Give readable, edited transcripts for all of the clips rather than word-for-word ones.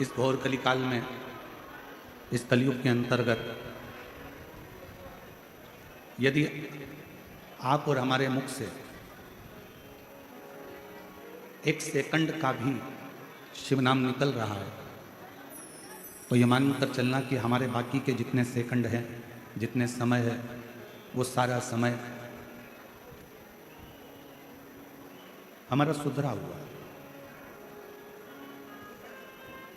इस घोर कलिकाल में, इस कलयुग के अंतर्गत यदि आप और हमारे मुख से एक सेकंड का भी शिव नाम निकल रहा है तो ये मानकर चलना कि हमारे बाकी के जितने सेकंड हैं, जितने समय है, वो सारा समय हमारा सुधरा हुआ है।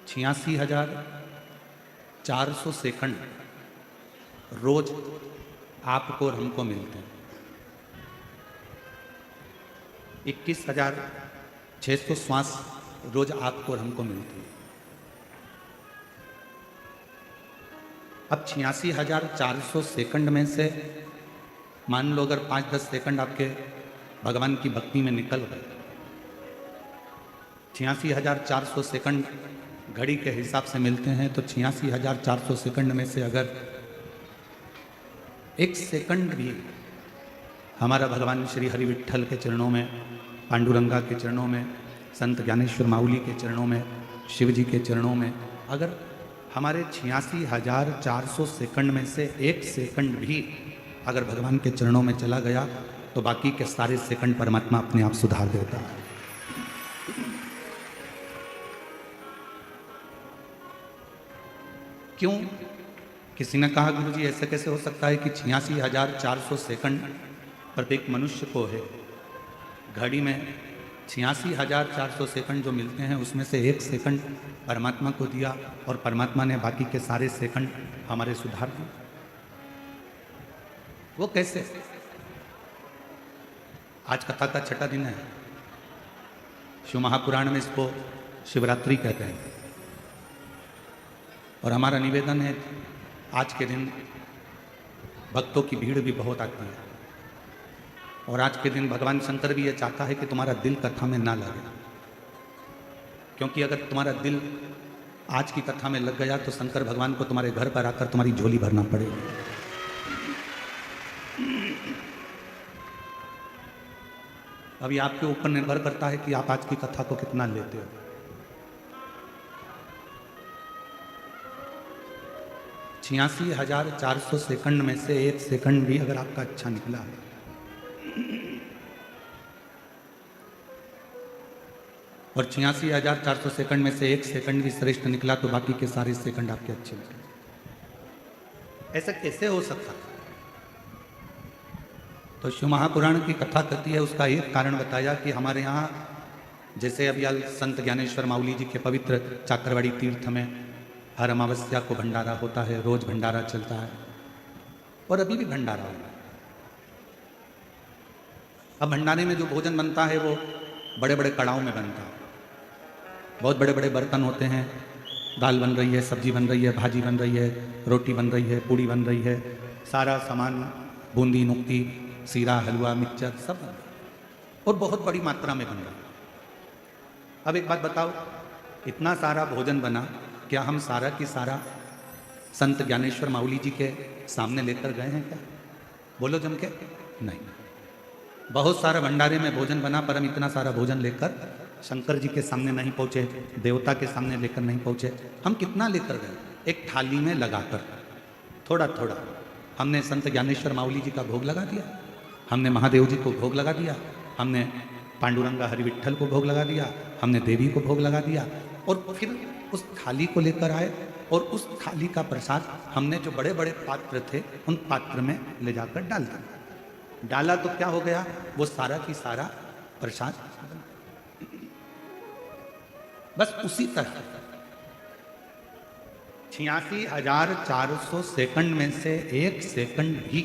86,400 सेकंड रोज आपको और हमको मिलते हैं। 21,600 श्वास रोज आपको और हमको मिलती है। अब 86,400 सेकंड में से मान लो अगर 5-10 सेकंड आपके भगवान की भक्ति में निकल गए, 86,400 सेकंड घड़ी के हिसाब से मिलते हैं, तो 86,400 सेकंड में से अगर एक सेकंड भी हमारा भगवान श्री हरि विट्ठल के चरणों में, पांडुरंगा के चरणों में, संत ज्ञानेश्वर माउली के चरणों में, शिव जी के चरणों में, अगर हमारे 86,400 सेकंड में से एक सेकंड भी अगर भगवान के चरणों में चला गया तो बाकी के सारे सेकंड परमात्मा अपने आप सुधार देता है। क्यों? किसी ने कहा गुरुजी ऐसे कैसे हो सकता है कि 86,400 सेकंड प्रत्येक मनुष्य को है। घड़ी में 86,400 सेकंड जो मिलते हैं उसमें से एक सेकंड परमात्मा को दिया और परमात्मा ने बाकी के सारे सेकंड हमारे सुधार दिए। वो कैसे? आज कथा का छठा दिन है। शिव महापुराण में इसको शिवरात्रि कहते हैं और हमारा निवेदन है आज के दिन भक्तों की भीड़ भी बहुत आती है और आज के दिन भगवान शंकर भी ये चाहता है कि तुम्हारा दिल कथा में ना लगे, क्योंकि अगर तुम्हारा दिल आज की कथा में लग गया तो शंकर भगवान को तुम्हारे घर पर आकर तुम्हारी झोली भरना पड़ेगा। अभी आपके ऊपर निर्भर करता है कि आप आज की कथा को कितना लेते हो। 86,400 सेकंड में से एक सेकंड भी अगर आपका अच्छा निकला है और 86,400 सेकंड में से एक सेकंड भी श्रेष्ठ निकला तो बाकी के सारे सेकंड आपके अच्छे निकले। ऐसा कैसे हो सकता? तो शिव महापुराण की कथा कहती है, उसका एक कारण बताया कि हमारे यहाँ जैसे अभी संत ज्ञानेश्वर माउली जी के पवित्र चाकरवाड़ी तीर्थ में हर अमावस्या को भंडारा होता है, रोज भंडारा चलता है और अभी भी भंडारा होता है। अब भंडारे में जो भोजन बनता है वो बड़े बड़े कड़ाओं में बनता है, बहुत बड़े बड़े बर्तन होते हैं, दाल बन रही है, सब्जी बन रही है, भाजी बन रही है, रोटी बन रही है, पूड़ी बन रही है, सारा सामान बूंदी नुक्ती सीरा हलवा मिक्सचर सब बन रहा है और बहुत बड़ी मात्रा में बन रहा है। अब एक बात बताओ, इतना सारा भोजन बना, क्या हम सारा की सारा संत ज्ञानेश्वर माउली जी के सामने लेकर गए हैं क्या? बोलो जम के। नहीं। बहुत सारा भंडारे में भोजन बना पर हम इतना सारा भोजन लेकर शंकर जी के सामने नहीं पहुंचे, देवता के सामने लेकर नहीं पहुंचे। हम कितना लेकर गए? एक थाली में लगाकर थोड़ा थोड़ा हमने संत ज्ञानेश्वर माउली जी का भोग लगा दिया, हमने महादेव जी को भोग लगा दिया, हमने पांडुरंगा हरि विट्ठल को भोग लगा दिया, हमने देवी को भोग लगा दिया और फिर उस थाली को लेकर आए और उस थाली का प्रसाद हमने जो बड़े बड़े पात्र थे उन पात्र में ले जाकर डाल दिया। डाला तो क्या हो गया? वो सारा की सारा प्रसाद। बस उसी तरह 86,400 सेकंड में से एक सेकंड भी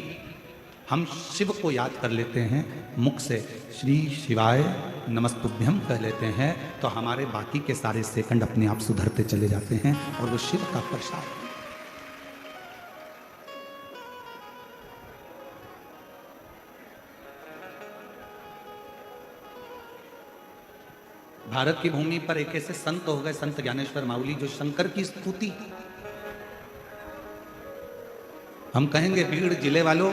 हम शिव को याद कर लेते हैं, मुख से श्री शिवाय नमस्तुभ्यम कह लेते हैं, तो हमारे बाकी के सारे सेकंड अपने आप सुधरते चले जाते हैं और वो शिव का प्रसाद। भारत की भूमि पर एक ऐसे संत हो गए, संत ज्ञानेश्वर माउली, जो शंकर की स्तुति, हम कहेंगे बीड़ जिले वालों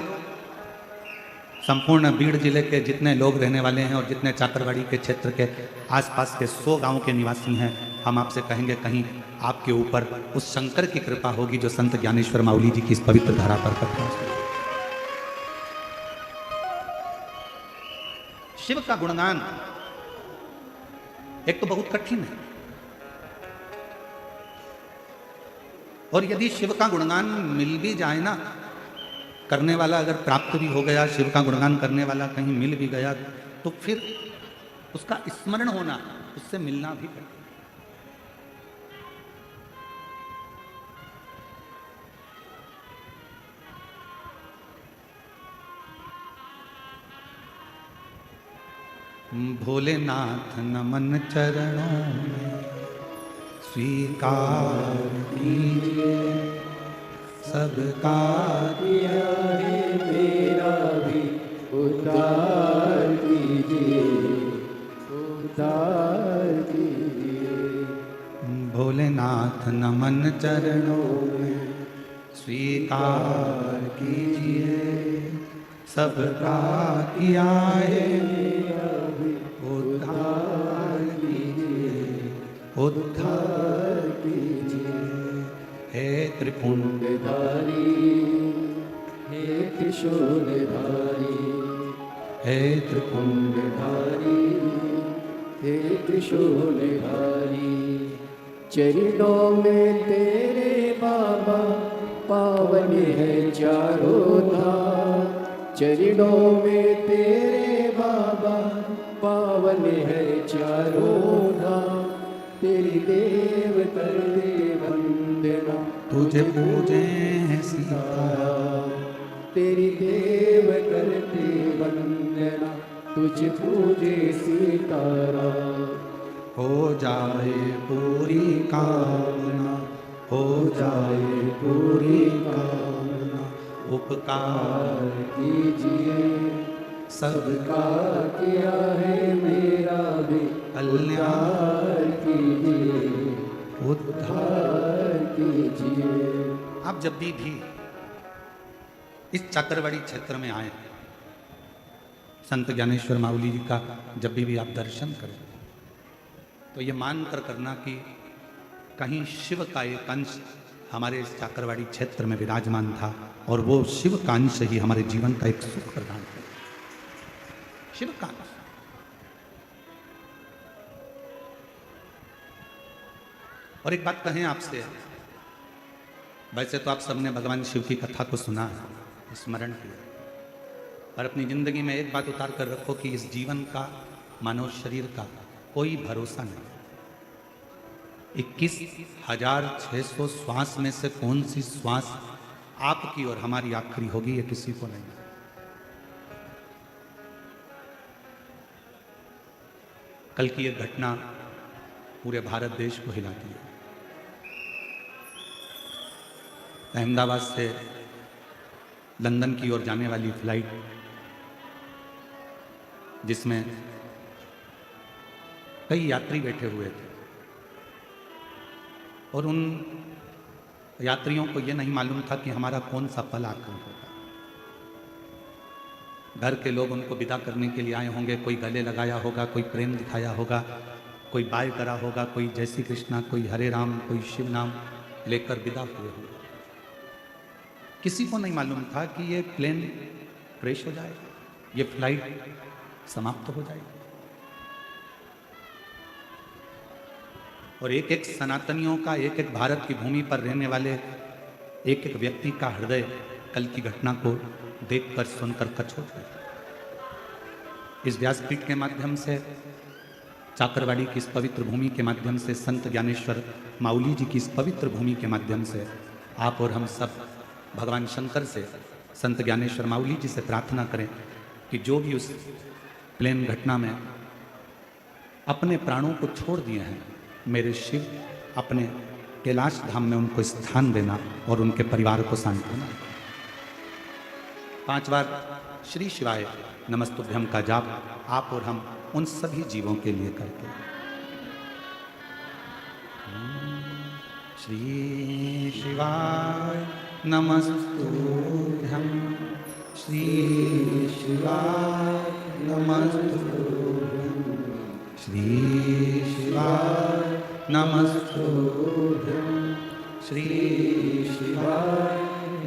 संपूर्ण बीड़ जिले के जितने लोग रहने वाले हैं और जितने चाकरवाड़ी के क्षेत्र के आसपास के 100 गांवों के निवासी हैं, हम आपसे कहेंगे कहीं आपके ऊपर उस शंकर की कृपा होगी जो संत ज्ञानेश्वर माउली जी की इस पवित्र धारा पर करते हैं। शिव का गुणगान एक तो बहुत कठिन है, और यदि शिव का गुणगान मिल भी जाए ना, करने वाला अगर प्राप्त भी हो गया, शिव का गुणगान करने वाला कहीं मिल भी गया, तो फिर उसका स्मरण होना, उससे मिलना भी कठिन। भोलेनाथ नमन चरणों में स्वीकार कीजिए, सबका दिया है मेरा भी उद्धार कीजिए, उद्धार कीजिए। भोलेनाथ नमन चरणों में स्वीकार कीजिए, सबका किया है उद्धार कीजिए, उद्धार कीजिए। हे त्रिपुंडधारी, हे त्रिशूलधारी, हे त्रिपुंडधारी, हे त्रिशूलधारी। चरणों में तेरे बाबा पावन है चारों धाम, चरणों में तेरे बाबा पावन है चारों धाम। तेरी देव करते वंदना, तुझे पूजे हैं सीताराम, तेरी देव करते वंदना, तुझे पूजे सीताराम। हो जाए पूरी कामना, हो जाए पूरी कामना, उपकार कीजिए, सबका किया है मेरा भी कल्याण कीजिए, उद्धार कीजिए। आप जब भी इस चाकरवाड़ी क्षेत्र में आए, संत ज्ञानेश्वर माउली जी का जब भी आप दर्शन करें, तो ये मान कर करना कि कहीं शिव का एक अंश हमारे इस चाकरवाड़ी क्षेत्र में विराजमान था, और वो शिव का अंश ही हमारे जीवन का एक सुख प्रदान है। शिव का अंश। और एक बात कहें आपसे, वैसे तो आप सबने भगवान शिव की कथा को सुना है, स्मरण किया, पर अपनी जिंदगी में एक बात उतार कर रखो कि इस जीवन का, मानव शरीर का कोई भरोसा नहीं। 21,600 श्वास में से कौन सी श्वास आपकी और हमारी आखिरी होगी, ये किसी को नहीं। कल की एक घटना पूरे भारत देश को हिला दी। अहमदाबाद से लंदन की ओर जाने वाली फ्लाइट, जिसमें कई यात्री बैठे हुए थे, और उन यात्रियों को यह नहीं मालूम था कि हमारा कौन सा पल आखिरी होगा। घर के लोग उनको विदा करने के लिए आए होंगे, कोई गले लगाया होगा, कोई प्रेम दिखाया होगा, कोई बाय करा होगा, कोई जय श्री कृष्णा, कोई हरे राम, कोई शिव नाम लेकर विदा हुए होंगे। किसी को नहीं मालूम था कि ये प्लेन क्रैश हो जाएगा, ये फ्लाइट समाप्त हो जाएगी। और एक एक सनातनियों का, एक एक भारत की भूमि पर रहने वाले एक एक व्यक्ति का हृदय कल की घटना को देखकर सुनकर कचोट गया। इस व्यासपीठ के माध्यम से, चाकरवाड़ी की इस पवित्र भूमि के माध्यम से, संत ज्ञानेश्वर माउली जी की इस पवित्र भूमि के माध्यम से आप और हम सब भगवान शंकर से, संत ज्ञानेश्वर माउली जी से प्रार्थना करें कि जो भी उस प्लेन घटना में अपने प्राणों को छोड़ दिए हैं, मेरे शिव अपने कैलाश धाम में उनको स्थान देना और उनके परिवार को सांत्वना। 5 बार श्री शिवाय नमस्तुभ्यम का जाप आप और हम उन सभी जीवों के लिए करके। श्री शिवाय नमस्तुभ्यम, श्री शिवाय नमस्तुभ्यं श्री शिवाय नमस्तुभ्यं श्री शिवाय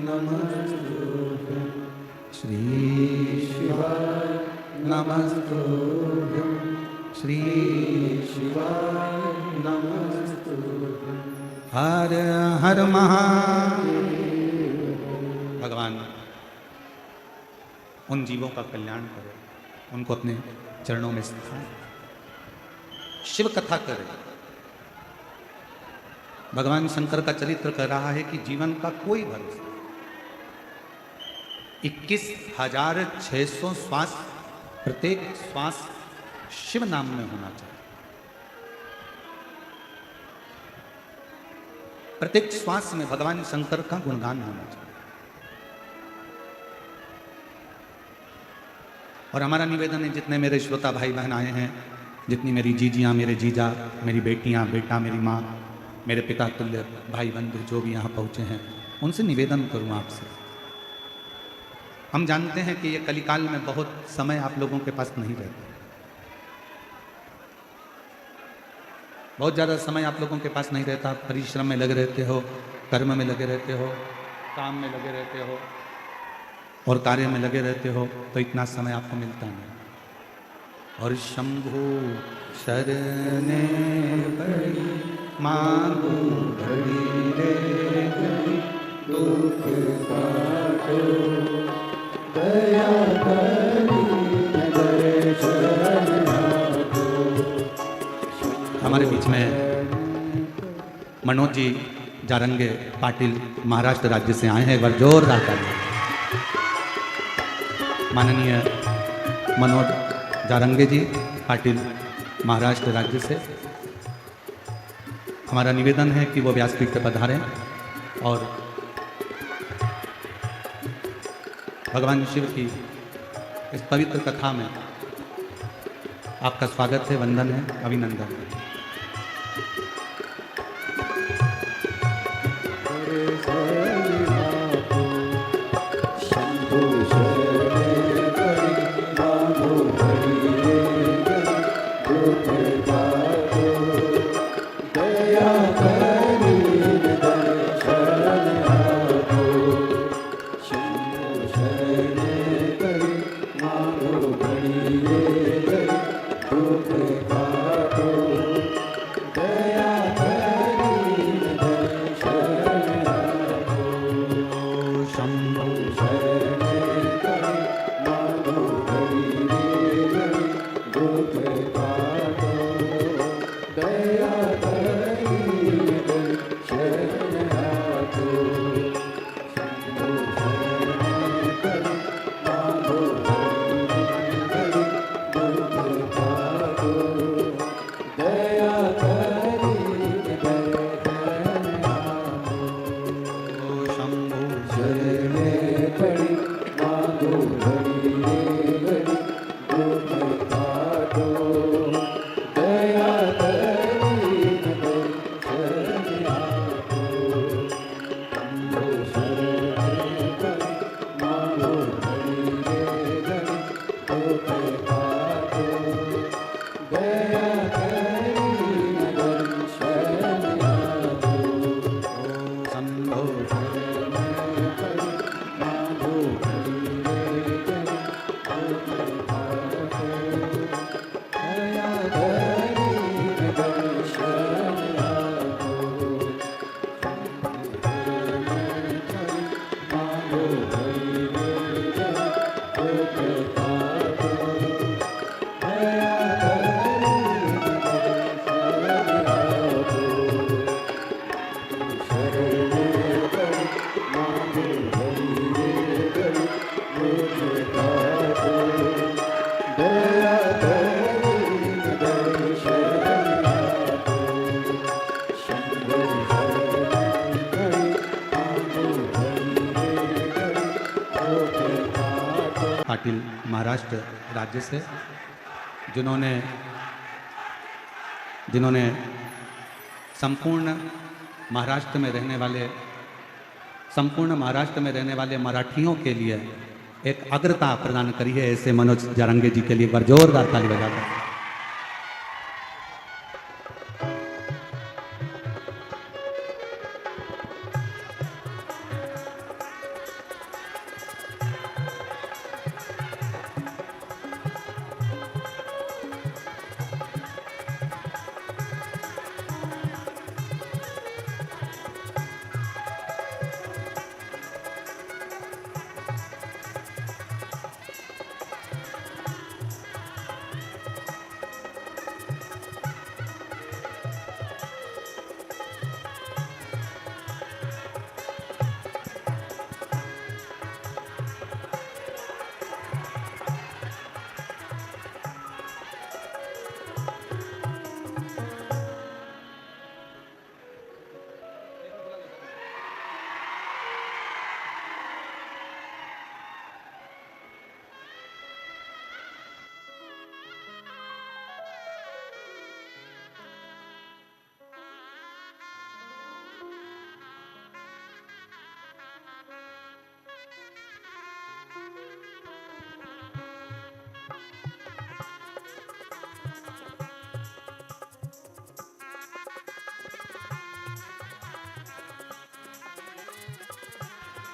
नमस्तुभ्यं श्री शिवाय नमस्तुभ्यं श्री शिवाय नमस्तुभ्यं। हर हर महादेव। भगवान उन जीवों का कल्याण करे, उनको अपने चरणों में स्थान, शिव कथा करे। भगवान शंकर का चरित्र कह रहा है कि जीवन का कोई भरोसा, 21,600 श्वास, प्रत्येक श्वास शिव नाम में होना चाहिए। प्रत्येक श्वास में भगवान शंकर का गुणगान होना चाहिए। और हमारा निवेदन है, जितने मेरे श्रोता भाई बहन आए हैं, जितनी मेरी जीजियाँ, मेरे जीजा, मेरी बेटियाँ, बेटा, मेरी माँ, मेरे पिता तुल्य भाई बंधु जो भी यहाँ पहुँचे हैं, उनसे निवेदन करूँ आपसे। हम जानते हैं कि ये कलिकाल में बहुत समय आप लोगों के पास नहीं रहता, बहुत ज़्यादा समय आप लोगों के पास नहीं रहता। परिश्रम में लगे रहते हो, कर्म में लगे रहते हो, काम में लगे रहते हो और कार्य में लगे रहते हो, तो इतना समय आपको मिलता नहीं। और शंभु शरणे पड़ी मांगू घड़ी रे घड़ी, दुख काटो दया करी दर्शन आपो। हमारे बीच में मनोज जी जारंगे पाटिल महाराष्ट्र राज्य से आए हैं। एक बार जोरदार ताली। माननीय मनोज जारंगे जी पाटिल महाराष्ट्र राज्य से, हमारा निवेदन है कि वो व्यासपीठ पर पधारें और भगवान शिव की इस पवित्र कथा में आपका स्वागत है, वंदन है, अभिनंदन है। पाटिल महाराष्ट्र राज्य से, जिन्होंने संपूर्ण महाराष्ट्र में रहने वाले मराठियों के लिए एक अग्रता प्रदान करी है ऐसे मनोज जारंगे जी के लिए एक बार जोरदार ताली बजाकर।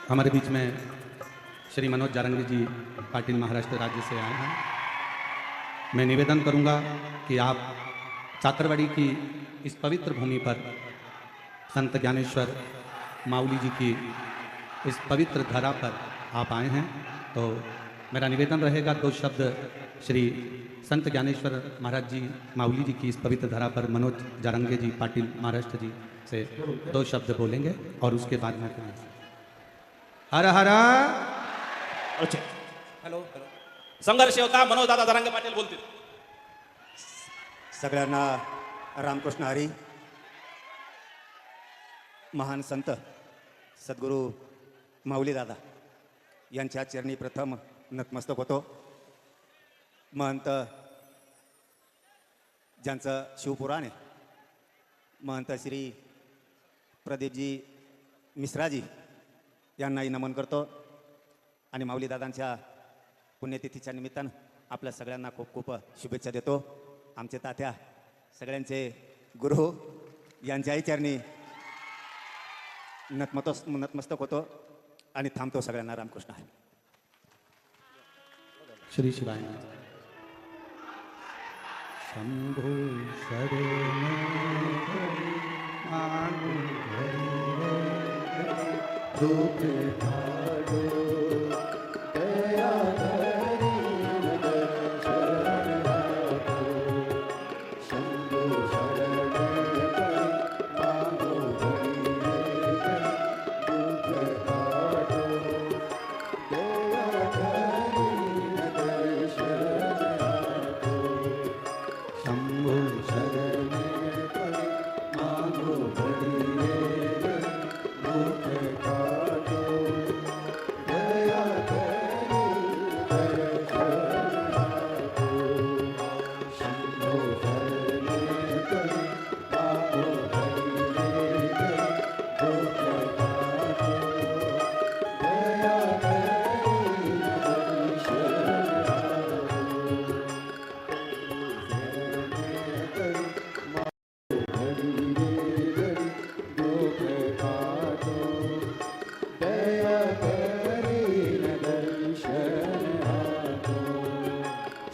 हमारे बीच में श्री मनोज जारंगी जी पाटिल महाराष्ट्र राज्य से आए हैं। मैं निवेदन करूंगा कि आप चातरवाड़ी की इस पवित्र भूमि पर संत ज्ञानेश्वर माऊली जी की इस पवित्र धरा पर आप आए हैं, तो मेरा निवेदन रहेगा दो शब्द श्री संत ज्ञानेश्वर महाराज जी माऊली जी की इस पवित्र धरा पर मनोज जारंगे जी पाटिल महाराष्ट्र जी से दो शब्द बोलेंगे और उसके बाद में हर हर अच्छा हॅलो हॅलो संघर्ष होता मनोज दादा जारंगे पाटील बोलतील. सगळ्यांना रामकृष्ण हरी. महान संत सद्गुरू माऊली दादा यांच्या चरणी प्रथम नतमस्तक होतो. महंत ज्यांचं शिवपुराण आहे, महंत श्री प्रदीपजी मिश्राजी यांनाही नमन करतो आणि माऊली दादांच्या पुण्यतिथीच्या निमित्तानं आपल्या सगळ्यांना खूप खूप शुभेच्छा देतो. आमचे तात्या सगळ्यांचे गुरु यांच्याही चरणी नतमस्तक होतो आणि थांबतो. सगळ्यांना रामकृष्ण हरी. श्री शिवाय शंभो शरण दुख ठाडो दया धरी नगर शरण आतो. शंभो शरण करी मागो धरी दुख ठाडो दया धरी नगर शरण आतो. शंभो शरण करी मागो धरी दुख ठाडो दया धरी शरण आतो.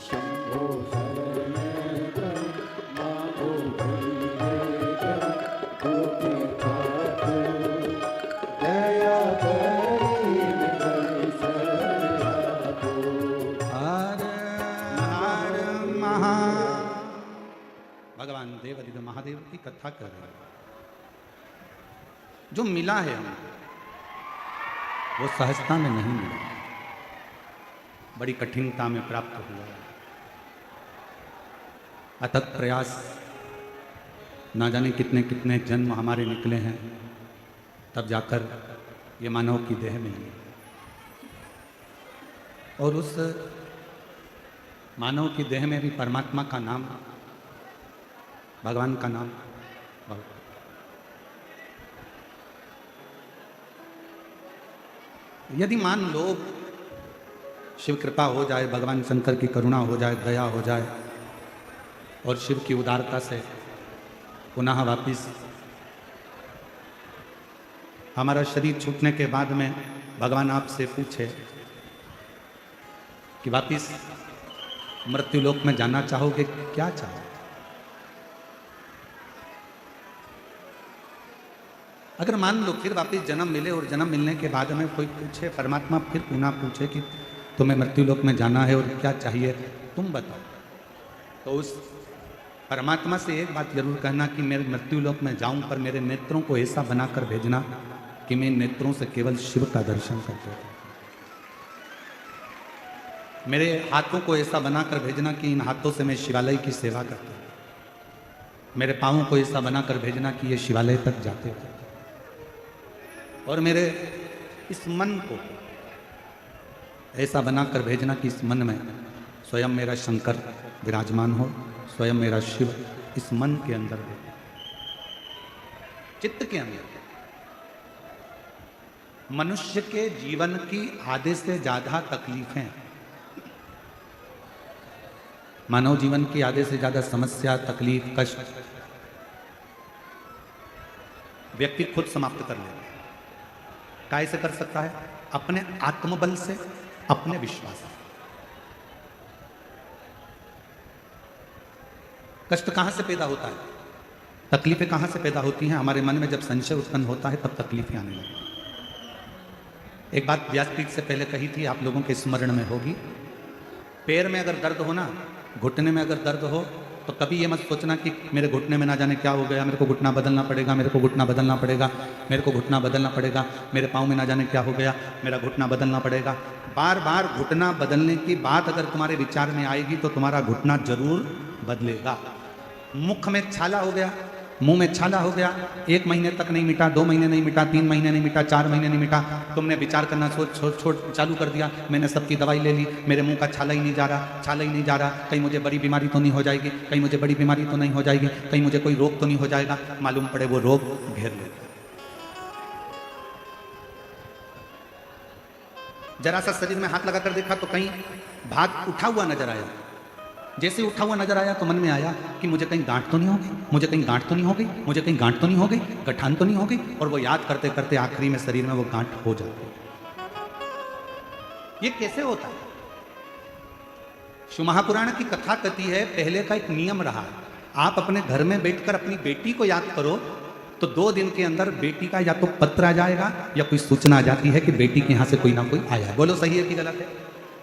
शंभो शरण करी मागो धरी दुख ठाडो दया धरी शरण भगवान देवादिदेव महादेव की कथा कर रहे हैं। जो मिला है हमें वो सहजता में नहीं मिला, बड़ी कठिनता में प्राप्त हुआ। अथक प्रयास, ना जाने कितने कितने जन्म हमारे निकले हैं, तब जाकर ये मानव की देह मिली। और उस मानव की देह में भी परमात्मा का नाम, भगवान का नाम बहुत। यदि मान लो शिव कृपा हो जाए, भगवान शंकर की करुणा हो जाए, दया हो जाए और शिव की उदारता से पुनः वापिस हमारा शरीर छूटने के बाद में भगवान आपसे पूछे कि वापिस मृत्यु लोक में जाना चाहोगे, क्या चाहो? अगर मान लो फिर वापिस जन्म मिले और जन्म मिलने के बाद में कोई पूछे, परमात्मा फिर पुनः पूछे कि तुम्हें मृत्यु लोक में जाना है और क्या चाहिए, तुम बताओ, तो उस परमात्मा से एक बात जरूर कहना कि मेरे मृत्यु लोक में जाऊं, पर मेरे नेत्रों को ऐसा बनाकर भेजना कि मैं नेत्रों से केवल शिव का दर्शन करते रहूं। मेरे हाथों को ऐसा बनाकर भेजना कि इन हाथों से मैं शिवालय की सेवा करता हूं। मेरे पाँवों को ऐसा बनाकर भेजना कि ये शिवालय तक जाते थे। और मेरे इस मन को ऐसा बनाकर भेजना कि इस मन में स्वयं मेरा शंकर विराजमान हो, स्वयं मेरा शिव इस मन के अंदर हो, चित्त के अंदर। मनुष्य के जीवन की आधे से ज्यादा तकलीफें, मानव जीवन की आधे से ज्यादा समस्या, तकलीफ, कष्ट व्यक्ति खुद समाप्त कर लेता है। कैसे कर सकता है? अपने आत्मबल से, अपने विश्वास से। कष्ट कहां से पैदा होता है? तकलीफें कहां से पैदा होती हैं? हमारे मन में जब संशय उत्पन्न होता है तब तकलीफें आने लगती हैं। एक बात व्यासपीठ से पहले कही थी, आप लोगों के स्मरण में होगी। पैर में अगर दर्द हो ना, घुटने में अगर दर्द हो, तो कभी ये मत सोचना कि मेरे घुटने में ना जाने क्या हो गया, मेरे को घुटना बदलना पड़ेगा, मेरे को घुटना बदलना पड़ेगा, मेरे को घुटना बदलना पड़ेगा, मेरे पाँव में ना जाने क्या हो गया, मेरा घुटना बदलना पड़ेगा। बार बार घुटना बदलने की बात अगर तुम्हारे विचार में आएगी तो तुम्हारा घुटना जरूर बदलेगा। मुख में छाला हो गया, मुंह में छाला हो गया, 1 महीने तक नहीं मिटा, 2 महीने नहीं मिटा, 3 महीने नहीं मिटा, 4 महीने नहीं मिटा, तुमने विचार करना छोड़ चालू कर दिया, मैंने सबकी दवाई ले ली, मेरे मुंह का छाला ही नहीं जा रहा, छाला ही नहीं जा रहा, कहीं मुझे बड़ी बीमारी तो नहीं हो जाएगी, कहीं मुझे बड़ी बीमारी तो नहीं हो जाएगी, कहीं मुझे कोई रोग तो नहीं हो जाएगा। मालूम पड़े वो रोग घेर लेता। जरा सा शरीर में हाथ लगाकर देखा तो कहीं भाग उठा हुआ नजर आया। जैसे उठा हुआ नजर आया तो मन में आया कि मुझे कहीं गांठ तो नहीं हो गई, मुझे कहीं गांठ तो नहीं हो गई, मुझे कहीं गांठ तो नहीं हो गई, गठान तो नहीं हो गई। और वो याद करते करते आखिरी में शरीर में वो गांठ हो जाती है। ये कैसे होता है? शिव महापुराण की कथा कहती है, पहले का एक नियम रहा, आप अपने घर में बैठकर अपनी बेटी को याद करो तो 2 दिन के अंदर बेटी का या तो पत्र आ जाएगा या कोई सूचना आ जाती है कि बेटी के यहां से कोई ना कोई आया है। बोलो सही है कि गलत है?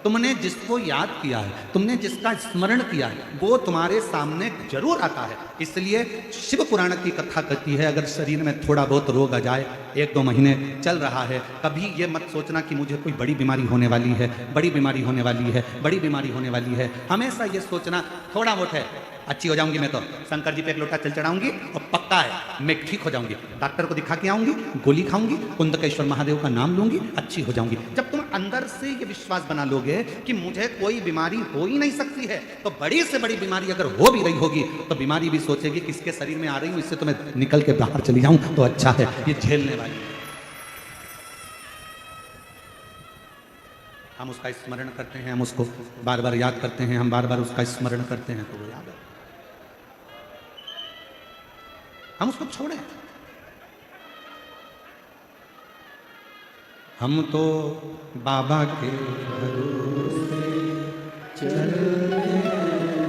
तुमने जिसको याद किया है, तुमने जिसका स्मरण किया है, वो तुम्हारे सामने जरूर आता है। इसलिए शिव पुराण की कथा कहती है, अगर शरीर में थोड़ा बहुत रोग आ जाए, 1-2 महीने चल रहा है, कभी ये मत सोचना कि मुझे कोई बड़ी बीमारी होने वाली है, बड़ी बीमारी होने वाली है, बड़ी बीमारी होने वाली है। हमेशा ये सोचना थोड़ा बहुत है, अच्छी हो जाऊंगी मैं तो शंकर जी पे एक लोटा चल चढ़ाऊंगी और पक्का है मैं ठीक हो जाऊंगी, डॉक्टर को दिखा के आऊंगी, गोली खाऊंगी, कुंदकेश्वर महादेव का नाम लूंगी, अच्छी हो जाऊंगी। जब तुम अंदर से ये विश्वास बना लोगे कि मुझे कोई बीमारी हो ही नहीं सकती है, तो बड़ी से बड़ी बीमारी अगर हो भी रही होगी तो बीमारी भी सोचेगी किसके शरीर में आ रही हूं, इससे तो मैं निकल के बाहर चली जाऊं तो अच्छा है, ये झेलने वाली है। हम उसका स्मरण करते हैं, हम उसको बार बार याद करते हैं, हम बार बार उसका स्मरण करते हैं तो वो याद है। हम उसको छोड़ें। हम तो बाबा के भरोसे चलते हैं,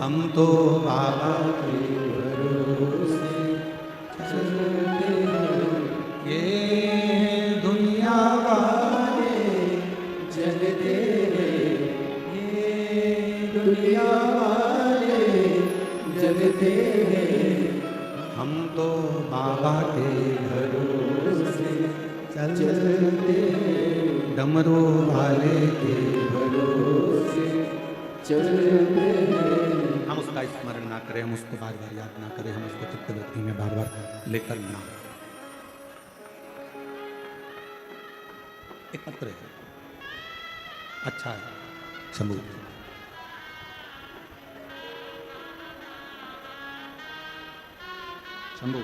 हम तो बाबा के भरोसे चलते हैं। ये दुनिया वाले चलते हैं, ये दुनिया वाले जलते हैं, हम तो बाबा के भरोसे चलते हैं, डमरू वाले के भरोसे चलते हैं। हम उसका स्मरण ना करें, हम उसको बार बार याद ना करें, हम उसको चित्तवृत्ति में बार बार लेकर ना। एक पत्र है, अच्छा है शंभू, शंभू,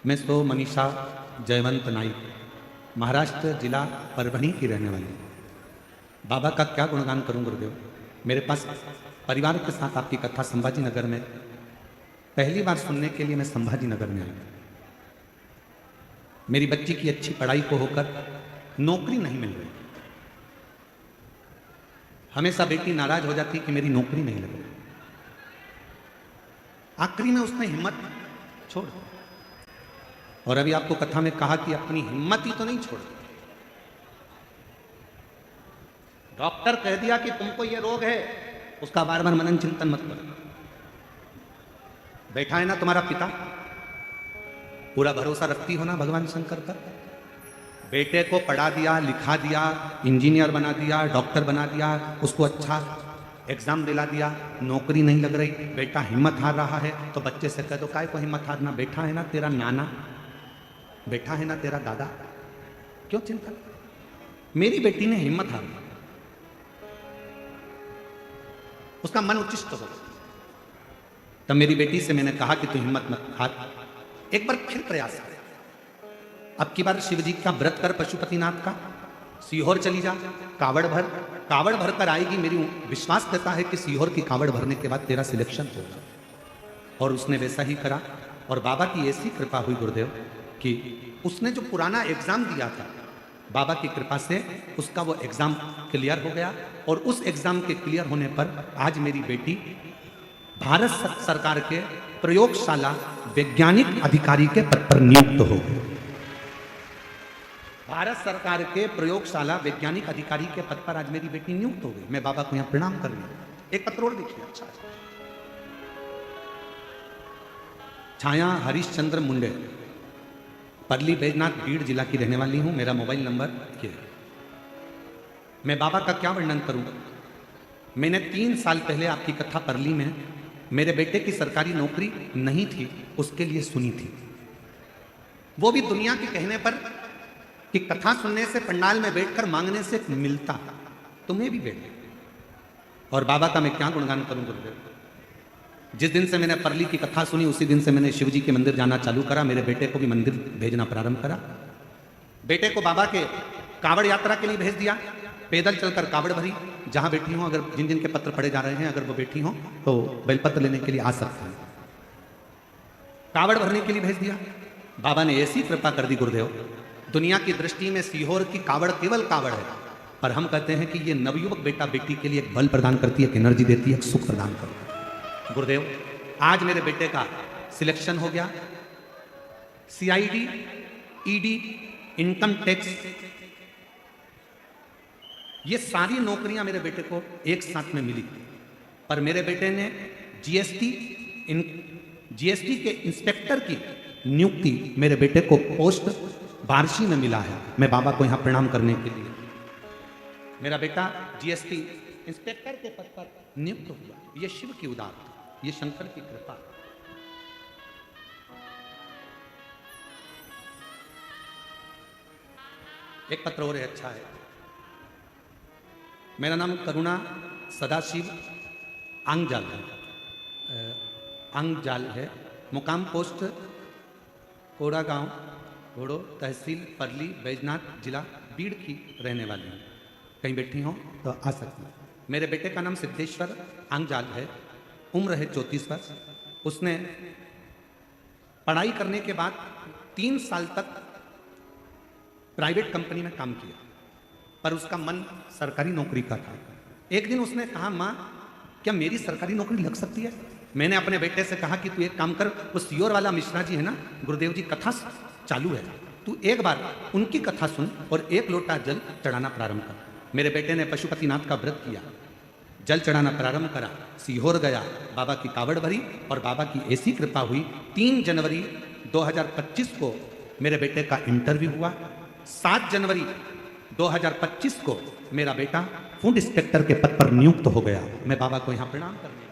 मैं तो मनीषा जयवंत नाइक, महाराष्ट्र जिला परभणी की रहने वाली। बाबा का क्या गुणगान करूं गुरुदेव। मेरे पास परिवार के साथ आपकी कथा संभाजी नगर में पहली बार सुनने के लिए मैं संभाजी नगर में आया। मेरी बच्ची की अच्छी पढ़ाई को होकर नौकरी नहीं मिल रही। हमेशा बेटी नाराज हो जाती कि मेरी नौकरी नहीं लग रही। आखिरी में उसने हिम्मत छोड़ दी। और अभी आपको कथा में कहा कि अपनी हिम्मत ही तो नहीं छोड़ दी। डॉक्टर कह दिया कि तुमको ये रोग है, उसका बार बार मनन चिंतन मत करो। बैठा है ना तुम्हारा पिता, पूरा भरोसा रखती हो ना भगवान शंकर पर। बेटे को पढ़ा दिया, लिखा दिया, इंजीनियर बना दिया, डॉक्टर बना दिया, उसको अच्छा एग्जाम दिला दिया, नौकरी नहीं लग रही, बेटा हिम्मत हार रहा है। तो बच्चे से कह दो काय को हिम्मत हारना, बैठा है ना तेरा नाना, बैठा है ना तेरा दादा, क्यों चिंता। मेरी बेटी ने हिम्मत हार दी, उसका मन उच्चिष्ट हो गया। तब मेरी बेटी से मैंने कहा कि तू हिम्मत मत हार, एक बार फिर प्रयास कर। अब की बार शिव जी का व्रत कर, पशुपतिनाथ का, सीहोर चली जा, कावड़ भर कर आएगी। मेरी विश्वास करता है कि सीहोर की कावड़ भरने के बाद तेरा सिलेक्शन होगा। और उसने वैसा ही करा। और बाबा की ऐसी कृपा हुई गुरुदेव कि उसने जो पुराना एग्जाम दिया था, बाबा की कृपा से उसका वो एग्जाम क्लियर हो गया। और उस एग्जाम के क्लियर होने पर आज मेरी बेटी भारत सरकार के प्रयोगशाला वैज्ञानिक अधिकारी के पद पर नियुक्त हो गई। भारत सरकार के प्रयोगशाला वैज्ञानिक अधिकारी के पद पर आज मेरी बेटी नियुक्त हो गई। मैं बाबा को यहां प्रणाम कर रही हूं। एक पत्र और देखिए, अच्छा। छाया हरीशचंद्र मुंडे, परली बैजनाथ बीड़ जिला की रहने वाली हूं। मेरा मोबाइल नंबर ये है। मैं बाबा का क्या वर्णन करूं। मैंने 3 साल पहले आपकी कथा परली में मेरे बेटे की सरकारी नौकरी नहीं थी, उसके लिए सुनी थी। वो भी दुनिया के कहने पर कि कथा सुनने से, पंडाल में बैठकर मांगने से मिलता, तुम्हें भी बैठ। और बाबा का मैं क्या गुणगान करूं गुरुदेव। जिस दिन से मैंने परली की कथा सुनी, उसी दिन से मैंने शिव जी के मंदिर जाना चालू करा। मेरे बेटे को भी मंदिर भेजना प्रारंभ करा। बेटे को बाबा के कावड़ यात्रा के लिए भेज दिया। पैदल चलकर कावड़ भरी। जहां बैठी हो, अगर जिन जिन के पत्र पढ़े जा रहे हैं, अगर वो बैठी हो तो बेलपत्र लेने के लिए आ सकते हैं। कावड़ भरने के लिए भेज दिया। बाबा ने ऐसी कृपा कर दी गुरुदेव, दुनिया की दृष्टि में सीहोर की कावड़ केवल कावड़ है, पर हम कहते हैं कि ये नवयुवक बेटा बेटी के लिए एक बल प्रदान करती है, एक एनर्जी देती है, एक सुख प्रदान करती है। गुरुदेव, आज मेरे बेटे का सिलेक्शन हो गया। CID, ED, इनकम टैक्स, ये सारी नौकरियां मेरे बेटे को एक साथ में मिली। पर मेरे बेटे ने GST के इंस्पेक्टर की नियुक्ति मेरे बेटे को पोस्ट बारशी में मिला है। मैं बाबा को यहां प्रणाम करने के लिए, मेरा बेटा GST इंस्पेक्टर के पद पर नियुक्त हुआ। ये शिव की उदारता, ये शंकर की कृपा। एक पत्र और है, अच्छा है। मेरा नाम करुणा सदाशिव आंगजाल है। मुकाम पोस्ट कोड़ा गांव, घोड़ो, तहसील परली, बैजनाथ, जिला बीड़ की रहने वाली हूँ। कहीं बैठी हो तो आ सकती हूँ। मेरे बेटे का नाम सिद्धेश्वर आंगजाल है। उम्र है 34 वर्ष। उसने पढ़ाई करने के बाद 3 साल तक प्राइवेट कंपनी में काम किया, पर उसका मन सरकारी नौकरी का था। एक दिन उसने कहा, माँ क्या मेरी सरकारी नौकरी लग सकती है। मैंने अपने बेटे से कहा कि तू एक काम कर, वो सीहोर वाला मिश्रा जी है ना, गुरुदेव जी कथा चालू है, तू एक बार उनकी कथा सुन और 1 लोटा जल चढ़ाना प्रारंभ कर। मेरे बेटे ने पशुपतिनाथ का व्रत किया, जल चढ़ाना प्रारंभ करा, सीहोर गया, बाबा की कावड़ भरी और बाबा की ऐसी कृपा हुई 3 जनवरी 2025 को मेरे बेटे का इंटरव्यू हुआ। 7 जनवरी 2025 को मेरा बेटा फूड इंस्पेक्टर के पद पर नियुक्त हो गया। मैं बाबा को यहां प्रणाम करने,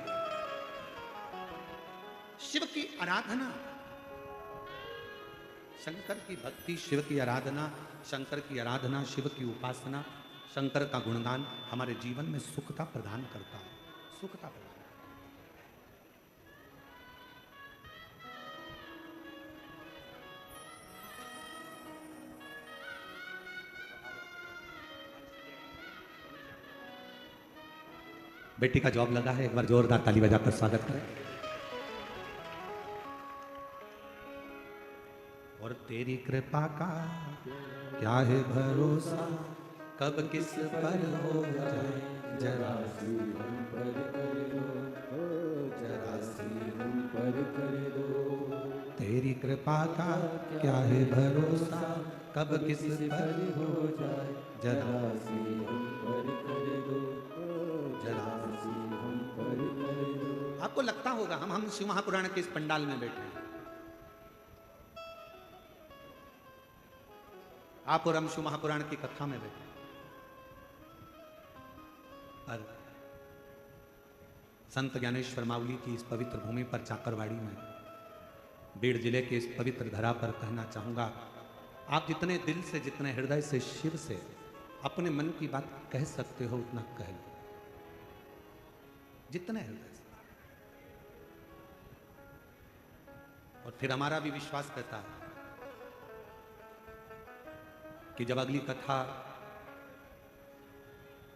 शिव की आराधना, शंकर की भक्ति, शिव की आराधना, शंकर की आराधना, शिव की उपासना, शंकर का गुणगान हमारे जीवन में सुखता प्रदान करता है, सुखता प्रदान। बेटी का जॉब लगा है, एक बार जोरदार ताली बजाकर स्वागत करें। और तेरी कृपा का क्या है भरोसा, कब किस पर हो जाए जरा सी हम पर कर दो, जरा सी हम पर कर दो। तेरी कृपा का क्या है भरोसा, कब किस पर हो जाए जरा सी हम पर कर दो, जरा सी हम पर कर दो। आपको लगता होगा हम शिव महापुराण के इस पंडाल में बैठे हैं, आप और हम शिव महापुराण की कथा में बैठे, और संत ज्ञानेश्वर मावली की इस पवित्र भूमि पर चाकरवाड़ी में, बीड़ जिले के इस पवित्र धरा पर कहना चाहूंगा, आप जितने दिल से, जितने हृदय से शिव से अपने मन की बात कह सकते हो उतना कह लो, जितने हृदय से। और फिर हमारा भी विश्वास कहता है कि जब अगली कथा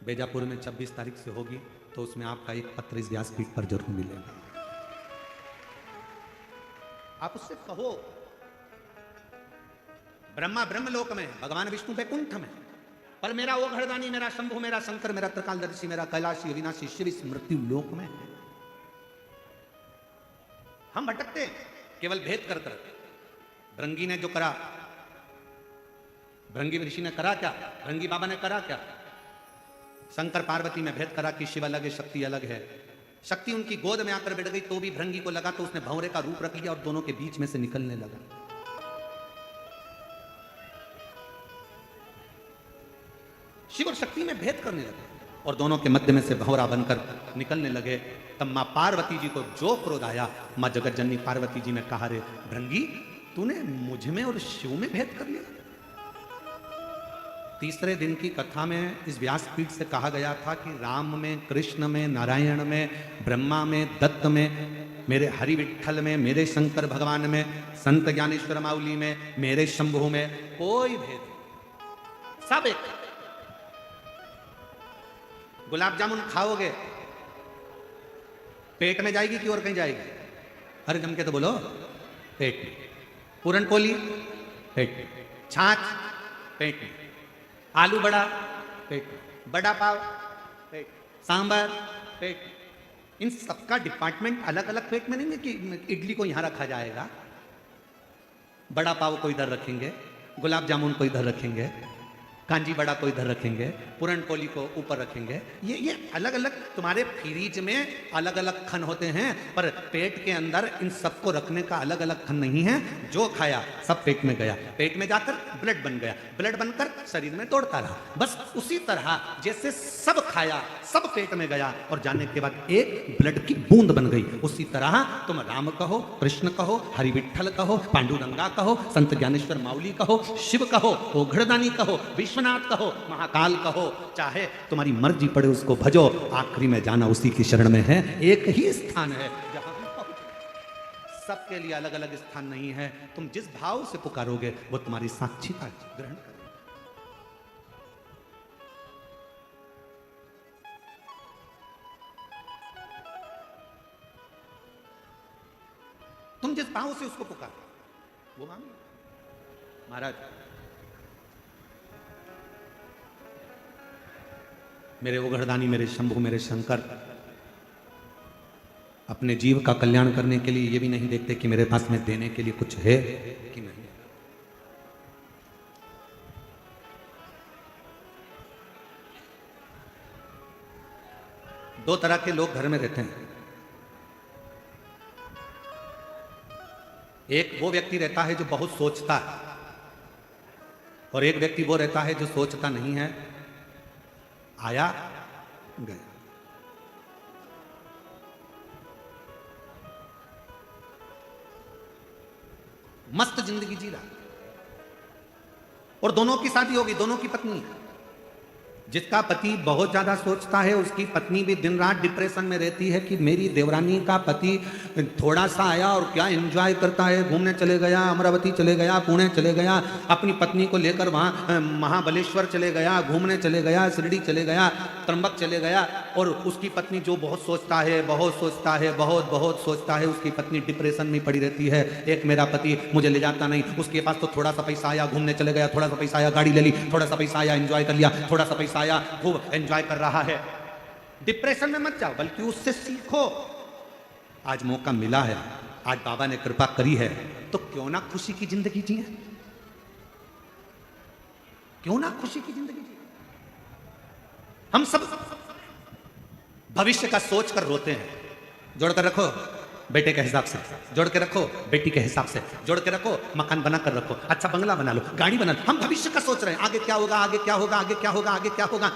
बेजापुर में 26 तारीख से होगी तो उसमें आपका एक पत्र इस व्यासपीठ पर जरूर मिलेगा। आप उससे कहो, ब्रह्मा ब्रह्मलोक में, भगवान विष्णु बैकुंठ में, पर मेरा वो घरदानी, मेरा शंभु, मेरा शंकर, मेरा त्रिकालदर्शी, मेरा कैलाशी अविनाशी शिव इस मृत्यु लोक में है। हम भटकते हैं केवल भेद कर कर। भृंगी ने जो करा, भृंगी ऋषि ने करा क्या, भृंगी बाबा ने करा क्या? शंकर पार्वती में भेद करा कि शिव अलग है, शक्ति अलग है। शक्ति उनकी गोद में आकर बैठ गई तो भी भृंगी को लगा तो उसने भंवरे का रूप रख लिया और दोनों के बीच में से निकलने लगा। शिव और शक्ति में भेद करने लगे और दोनों के मध्य में से भंवरा बनकर निकलने लगे। तब मां पार्वती जी को जो क्रोध आया, मां जगत जननी पार्वती जी ने कहा, रे भृंगी, तूने मुझ में और शिव में भेद कर लिया। तीसरे दिन की कथा में इस व्यासपीठ से कहा गया था कि राम में, कृष्ण में, नारायण में, ब्रह्मा में, दत्त में, मेरे हरि विठल में, मेरे शंकर भगवान में, संत ज्ञानेश्वर माउली में, मेरे शंभु में कोई भेद नहीं, सब एक। गुलाब जामुन खाओगे पेट में जाएगी कि और कहीं जाएगी? अरे जम के तो बोलो, पेट में। पूरन पोली पेट में, छाछ पेट में, आलू बड़ा पेट में, बड़ा पाव पेट, सांभर पेट। इन सबका डिपार्टमेंट अलग अलग पेट में नहीं है कि इडली को यहां रखा जाएगा, बड़ा पाव को इधर रखेंगे, गुलाब जामुन को इधर रखेंगे, कांजी बड़ा को इधर रखेंगे, पूरन पोली को ऊपर रखेंगे। ये अलग अलग तुम्हारे फ्रीज में अलग अलग खन होते हैं, पर पेट के अंदर इन सबको रखने का अलग अलग खन नहीं है। जो खाया सब पेट में गया, पेट में जाकर ब्लड बन गया, ब्लड बनकर शरीर में दौड़ता रहा। बस उसी तरह जैसे सब खाया, सब पेट में गया और जाने के बाद एक ब्लड की बूंद बन गई, उसी तरह तुम राम कहो, कृष्ण कहो, हरि विठल कहो, पांडुरंगा कहो, संत ज्ञानेश्वर माउली कहो, शिव कहो, ओघड़दानी कहो, विश्वनाथ कहो, महाकाल कहो, चाहे तुम्हारी मर्जी पड़े उसको भजो, आखिरी में जाना उसी की शरण में है। एक ही स्थान है जहां सबके लिए अलग अलग स्थान नहीं है। तुम जिस भाव से पुकारोगे वो तुम्हारी साक्षीता ग्रहण करेगा। तुम जिस भाव से उसको पुकारो वो मांगे। महाराज, मेरे ओघड़दानी, मेरे शंभु, मेरे शंकर अपने जीव का कल्याण करने के लिए ये भी नहीं देखते कि मेरे पास में देने के लिए कुछ है कि नहीं। दो तरह के लोग घर में रहते हैं। एक वो व्यक्ति रहता है जो बहुत सोचता है, और एक व्यक्ति वो रहता है जो सोचता नहीं है, आया गया। मस्त जिंदगी जी रहा, और दोनों की शादी होगी, दोनों की पत्नी है। जिसका पति बहुत ज्यादा सोचता है उसकी पत्नी भी दिन रात डिप्रेशन में रहती है कि मेरी देवरानी का पति थोड़ा सा आया और क्या एंजॉय करता है, घूमने चले गया, अमरावती चले गया, पुणे चले गया, अपनी पत्नी को लेकर वहाँ महाबलेश्वर चले गया, घूमने चले गया, शिरडी चले गया, त्र्यंबक चले गया, और उसकी पत्नी जो बहुत सोचता है, बहुत सोचता है, बहुत बहुत सोचता है, उसकी पत्नी डिप्रेशन में पड़ी रहती है। एक मेरा पति मुझे ले जाता नहीं, उसके पास तो थोड़ा सा पैसा आया, घूमने चले गया, थोड़ा सा पैसा आया, गाड़ी ले ली, थोड़ा सा पैसा आया, एंजॉय कर लिया, थोड़ा सा पैसा आया, खूब एंजॉय कर रहा है। डिप्रेशन में मत जाओ, बल्कि उससे सीखो। आज मौका मिला है, आज बाबा ने कृपा करी है, तो क्यों ना खुशी की जिंदगी जिए, क्यों ना खुशी की जिंदगी जिए। हम सब भविष्य का सोच कर रोते हैं। जोड़कर रखो बेटे के हिसाब से, जोड़ के रखो बेटी के हिसाब से, जोड़ के रखो, मकान बना कर रखो, अच्छा बंगला बना लो, गाड़ी बना लो। हम भविष्य का सोच रहे हैं, आगे क्या होगा, आगे क्या होगा, आगे क्या होगा, आगे क्या होगा।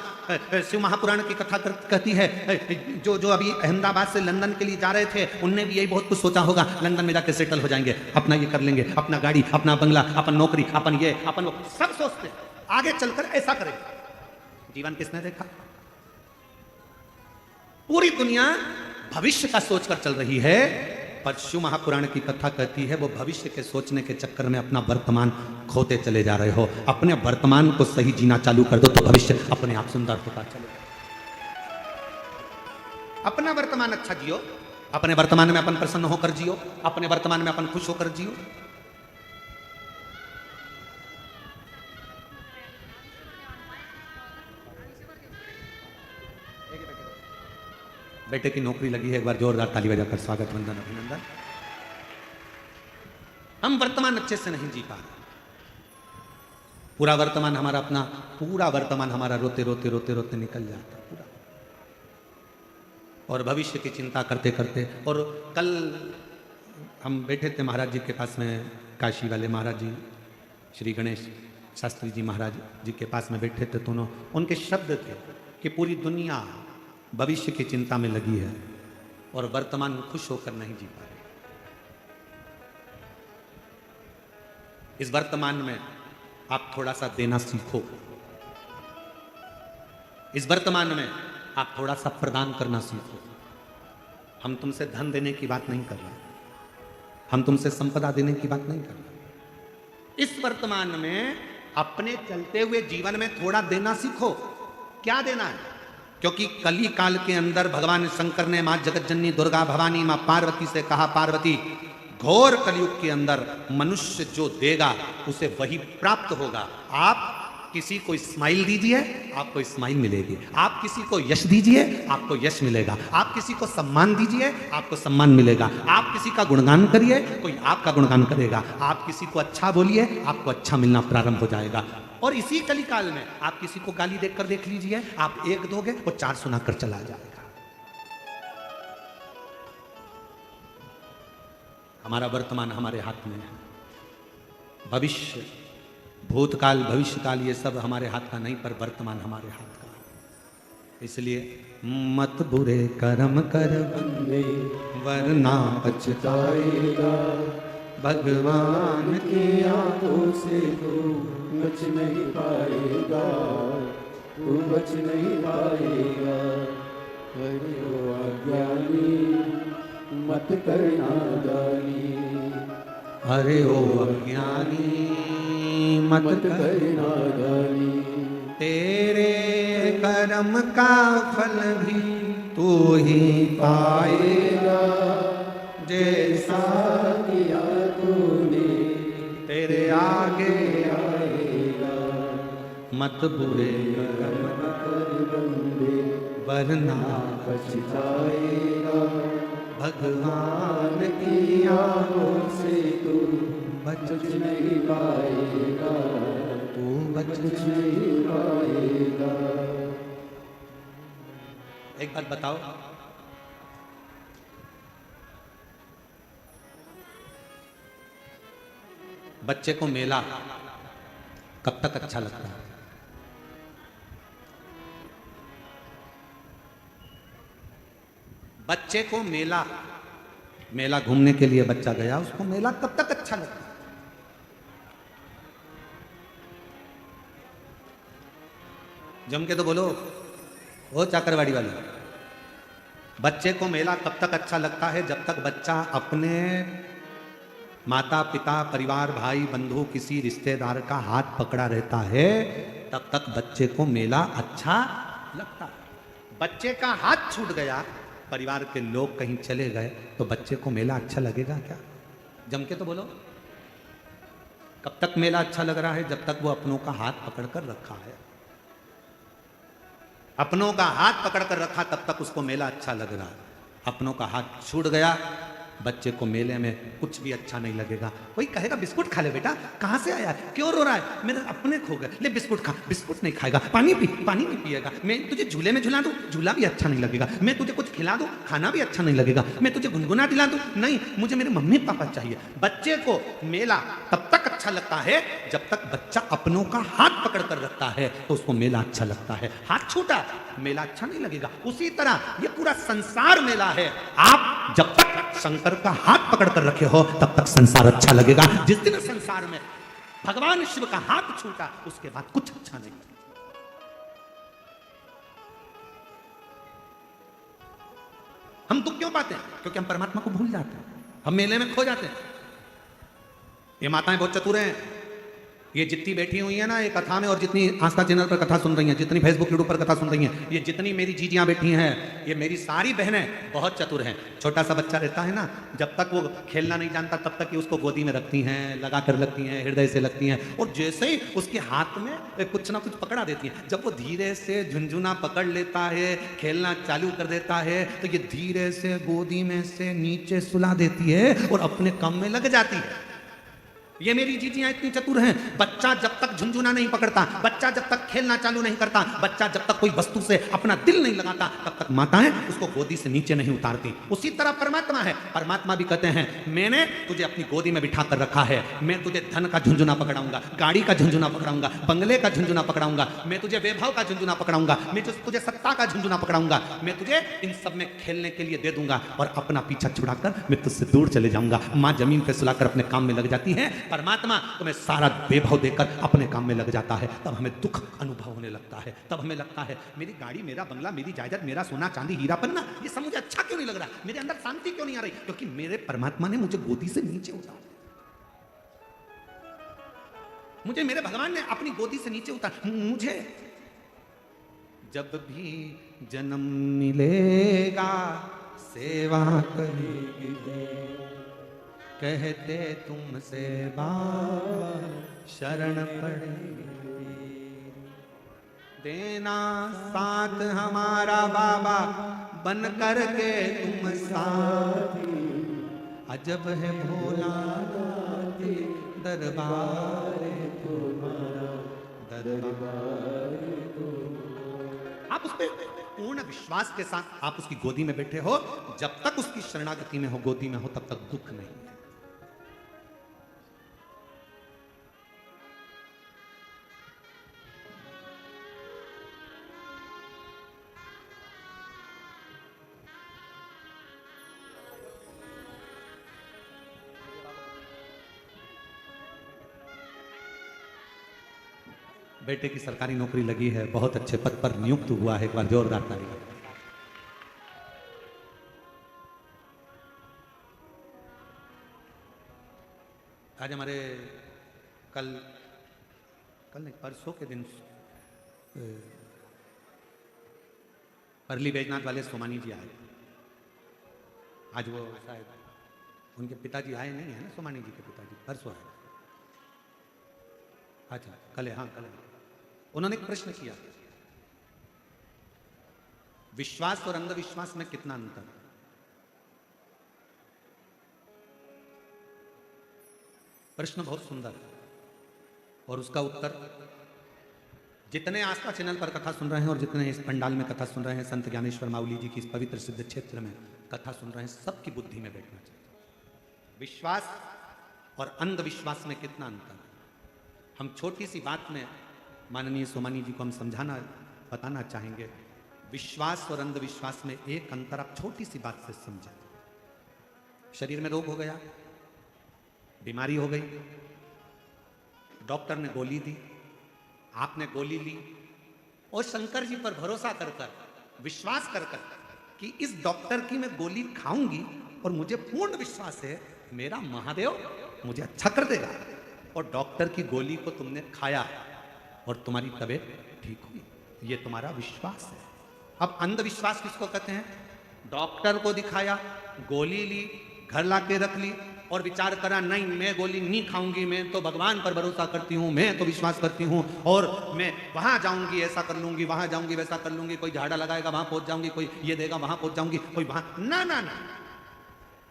शिव महापुराण की कथा कहती है, जो जो अभी अहमदाबाद से लंदन के लिए जा रहे थे, उनने भी यही बहुत कुछ सोचा होगा, लंदन में जाकर सेटल हो जाएंगे, अपना ये कर लेंगे, अपना गाड़ी, अपना बंगला, अपन नौकरी, अपन ये, अपन वो, सब सोचते हैं आगे चलकर ऐसा करेंगे। जीवन किसने देखा? पूरी दुनिया भविष्य का सोचकर चल रही है, पर शिव महापुराण की कथा कहती है वो भविष्य के सोचने के चक्कर में अपना वर्तमान खोते चले जा रहे हो। अपने वर्तमान को सही जीना चालू कर दो तो भविष्य अपने आप सुंदर होता चलेगा। अपना वर्तमान अच्छा जियो, अपने वर्तमान में अपन प्रसन्न होकर जियो, अपने वर्तमान में अपन खुश होकर जियो। बेटे की नौकरी लगी है, एक बार जोरदार ताली बजाकर स्वागत, वंदन, अभिनंदन। हम वर्तमान अच्छे से नहीं जी पा रहे। पूरा वर्तमान हमारा अपना, पूरा वर्तमान हमारा रोते रोते रोते रोते निकल जाता है पूरा, और भविष्य की चिंता करते करते। और कल हम बैठे थे महाराज जी के पास में, काशी वाले महाराज जी, श्री गणेश शास्त्री जी महाराज जी के पास में बैठे थे, तो उनके शब्द थे कि पूरी दुनिया भविष्य की चिंता में लगी है और वर्तमान में खुश होकर नहीं जी पा रही। इस वर्तमान में आप थोड़ा सा देना सीखो, इस वर्तमान में आप थोड़ा सा प्रदान करना सीखो। हम तुमसे धन देने की बात नहीं कर रहे, हम तुमसे संपदा देने की बात नहीं कर रहे। इस वर्तमान में अपने चलते हुए जीवन में थोड़ा देना सीखो। क्या देना है? क्योंकि कली काल के अंदर भगवान शंकर ने मां जगतजननी दुर्गा भवानी मां पार्वती से कहा, पार्वती घोर कलयुग के अंदर मनुष्य जो देगा उसे वही प्राप्त होगा। आप किसी को स्माइल दीजिए, आपको स्माइल मिलेगी। आप किसी को यश दीजिए, आपको यश मिलेगा। आप किसी को सम्मान दीजिए, आपको सम्मान मिलेगा। आप किसी का गुणगान करिए, कोई आपका गुणगान करेगा। आप किसी को अच्छा बोलिए, आपको अच्छा मिलना प्रारंभ हो जाएगा। और इसी कलिकाल में आप किसी को गाली देकर देख लीजिए, आप एक दोगे वो चार सुनाकर चला जाएगा। हमारा वर्तमान हमारे हाथ में है। भविष्य, भूतकाल, भविष्यकाल ये सब हमारे हाथ का नहीं, पर वर्तमान हमारे हाथ का। इसलिए मत बुरे कर्म कर बंदे वरना पछताएगा, भगवान की आंखों से तू बच नहीं पाएगा, तू बच नहीं पाएगा। हरि ओ अज्ञानी मत करना दानी, अरे ओ अज्ञानी मत करना दानी। तेरे कर्म का फल भी तू ही पाएगा, जैसा किया तूने तेरे आगे आएगा। मत बुरे कर्म कर बंदे वरना पछताएगा, भगवान की आंखों से तू बच नहीं पाएगा, तू बच नहीं पाएगा। एक बात बताओ, बच्चे को मेला कब तक अच्छा लगता है? बच्चे को मेला, मेला घूमने के लिए बच्चा गया, उसको मेला कब तक अच्छा लगता है? जम के तो बोलो। वो चाकरवाड़ी वाले, बच्चे को मेला तब तक अच्छा लगता है जब तक बच्चा अपने माता पिता परिवार भाई बंधु किसी रिश्तेदार का हाथ पकड़ा रहता है, तब तक बच्चे को मेला अच्छा लगता है। बच्चे का हाथ छूट गया, परिवार के लोग कहीं चले गए, तो बच्चे को मेला अच्छा लगेगा क्या? जम के तो बोलो। कब तक मेला अच्छा लग रहा है? जब तक वो अपनों का हाथ पकड़ कर रखा है। अपनों का हाथ पकड़ कर रखा तब तक उसको मेला अच्छा लग रहा है। अपनों का हाथ छूट गया, बच्चे को मेले में कुछ भी अच्छा नहीं लगेगा। कोई कहेगा बिस्कुट खा ले बेटा, कहाँ से आया, क्यों रो रहा है, मेरे अपने खो गए, ले बिस्कुट खा। बिस्कुट नहीं खाएगा, पानी पी, पानी नहीं पिएगा। मैं तुझे झूले में झुला दूं, झूला भी अच्छा नहीं लगेगा। मैं तुझे कुछ खिला दूं, खाना भी अच्छा नहीं लगेगा। मैं तुझे गुनगुना दिला दूं, नहीं, मुझे मेरे मम्मी पापा चाहिए। बच्चे को मेला तब तक अच्छा लगता है जब तक बच्चा अपनों का हाथ पकड़ कर रखता है, तो उसको मेला अच्छा लगता है। हाथ छूटा, मेला अच्छा नहीं लगेगा। उसी तरह ये पूरा संसार मेला है। आप जब तक शंकर का हाथ पकड़ कर रखे हो तब तक संसार अच्छा लगेगा। जिस दिन संसार में भगवान शिव का हाथ छूटा, उसके बाद कुछ अच्छा नहीं। हम दुख क्यों पाते हैं? क्योंकि हम परमात्मा को भूल जाते हैं, हम मेले में खो जाते हैं। ये माताएं बहुत चतुर हैं। ये जितनी बैठी हुई है ना ये कथा में, और जितनी आस्था चैनल पर कथा सुन रही हैं, जितनी फेसबुक यूट्यूब पर कथा सुन रही हैं, ये जितनी मेरी जीजियां बैठी हैं, ये मेरी सारी बहनें बहुत चतुर हैं। छोटा सा बच्चा रहता है ना, जब तक वो खेलना नहीं जानता तब तक ये उसको गोदी में रखती हैं, लगा कर लगती हैं, हृदय से लगती हैं, और जैसे ही उसके हाथ में कुछ ना कुछ पकड़ा देती हैं, जब वो धीरे से झुनझुना पकड़ लेता है, खेलना चालू कर देता है, तो ये धीरे से गोदी में से नीचे सुला देती है और अपने काम में लग जाती है। ये मेरी जीजियां इतनी चतुर हैं। बच्चा जब तक झुनझुना नहीं पकड़ता, बच्चा जब तक खेलना चालू नहीं करता, बच्चा जब तक कोई वस्तु से अपना दिल नहीं लगाता, तब तक माताएं उसको गोदी से नीचे नहीं उतारती। उसी तरह परमात्मा है। परमात्मा भी कहते हैं, मैंने तुझे अपनी गोदी में बिठा कर रखा है, मैं तुझे धन का झुनझुना पकड़ाऊंगा, गाड़ी का झुनझुना पकड़ाऊंगा, बंगले का झुनझुना पकड़ाऊंगा, मैं तुझे वैभव का झुनझुना पकड़ाऊंगा, मैं तुझे सत्ता का झुनझुना पकड़ाऊंगा, मैं तुझे इन सब में खेलने के लिए दे दूंगा, और अपना पीछा छुड़ाकर मैं तुझसे दूर चले जाऊंगा। माँ जमीन पे सुलाकर अपने काम में लग जाती है, परमात्मा तुम्हें सारा वैभव देकर अपने काम में लग जाता है। तब हमें दुख अनुभव होने लगता है। तब हमें लगता है मेरी गाड़ी, मेरा बंगला, मेरी जायदाद, मेरा सोना चांदी हीरा पन्ना, ये सब मुझे अच्छा क्यों नहीं लग रहा, मेरे अंदर शांति क्यों नहीं आ रही? क्योंकि मेरे परमात्मा ने मुझे गोदी से नीचे उतारा, मुझे मेरे भगवान ने अपनी गोदी से नीचे उतारा। मुझे जब भी जन्म मिलेगा सेवा करेगी, कहते तुमसे बाबा शरण पड़ेगी, देना साथ हमारा बाबा बन कर के तुम साथी, अजब है भोला दरबार तुम्हारा, दरबार। आप उस पर पूर्ण विश्वास के साथ आप उसकी गोदी में बैठे हो, जब तक उसकी शरणागति में हो, गोदी में हो, तब तक दुख नहीं है। बेटे की सरकारी नौकरी लगी है, बहुत अच्छे पद पर नियुक्त हुआ है, एक बार जोरदार ताली। आज हमारे कल नहीं परसों के दिन परली बैजनाथ वाले सोमानी जी आए। आज वो शायद उनके पिताजी आए नहीं है ना, सोमानी जी के पिताजी परसों आए। अच्छा कल है, हाँ कल है। उन्होंने एक प्रश्न किया, विश्वास और अंधविश्वास में कितना अंतर है? प्रश्न बहुत सुंदर है, और उसका उत्तर जितने आस्था चैनल पर कथा सुन रहे हैं और जितने इस पंडाल में कथा सुन रहे हैं, संत ज्ञानेश्वर माउली जी की इस पवित्र सिद्ध क्षेत्र में कथा सुन रहे हैं, सबकी बुद्धि में बैठना चाहिए। विश्वास और अंधविश्वास में कितना अंतर है? हम छोटी सी बात में माननीय सोमानी जी को हम समझाना बताना चाहेंगे। विश्वास और अंधविश्वास में एक अंतर आप छोटी सी बात से समझें। शरीर में रोग हो गया, बीमारी हो गई, डॉक्टर ने गोली दी, आपने गोली ली, और शंकर जी पर भरोसा कर कर, विश्वास कर कर कि इस डॉक्टर की मैं गोली खाऊंगी और मुझे पूर्ण विश्वास है मेरा महादेव मुझे अच्छा कर देगा, और डॉक्टर की गोली को तुमने खाया और तुम्हारी तबीयत ठीक हुई, ये तुम्हारा विश्वास है। अब अंधविश्वास किसको कहते हैं? डॉक्टर को दिखाया, गोली ली, घर लाके रख ली और विचार करा नहीं मैं गोली नहीं खाऊंगी, मैं तो भगवान पर भरोसा करती हूँ, मैं तो विश्वास करती हूँ और मैं वहां जाऊंगी ऐसा कर लूंगी, वहां जाऊंगी वैसा कर लूंगी, कोई झाड़ा लगाएगा वहां पहुंच जाऊंगी, कोई ये देगा वहां पहुंच जाऊंगी, कोई वहां, ना ना ना,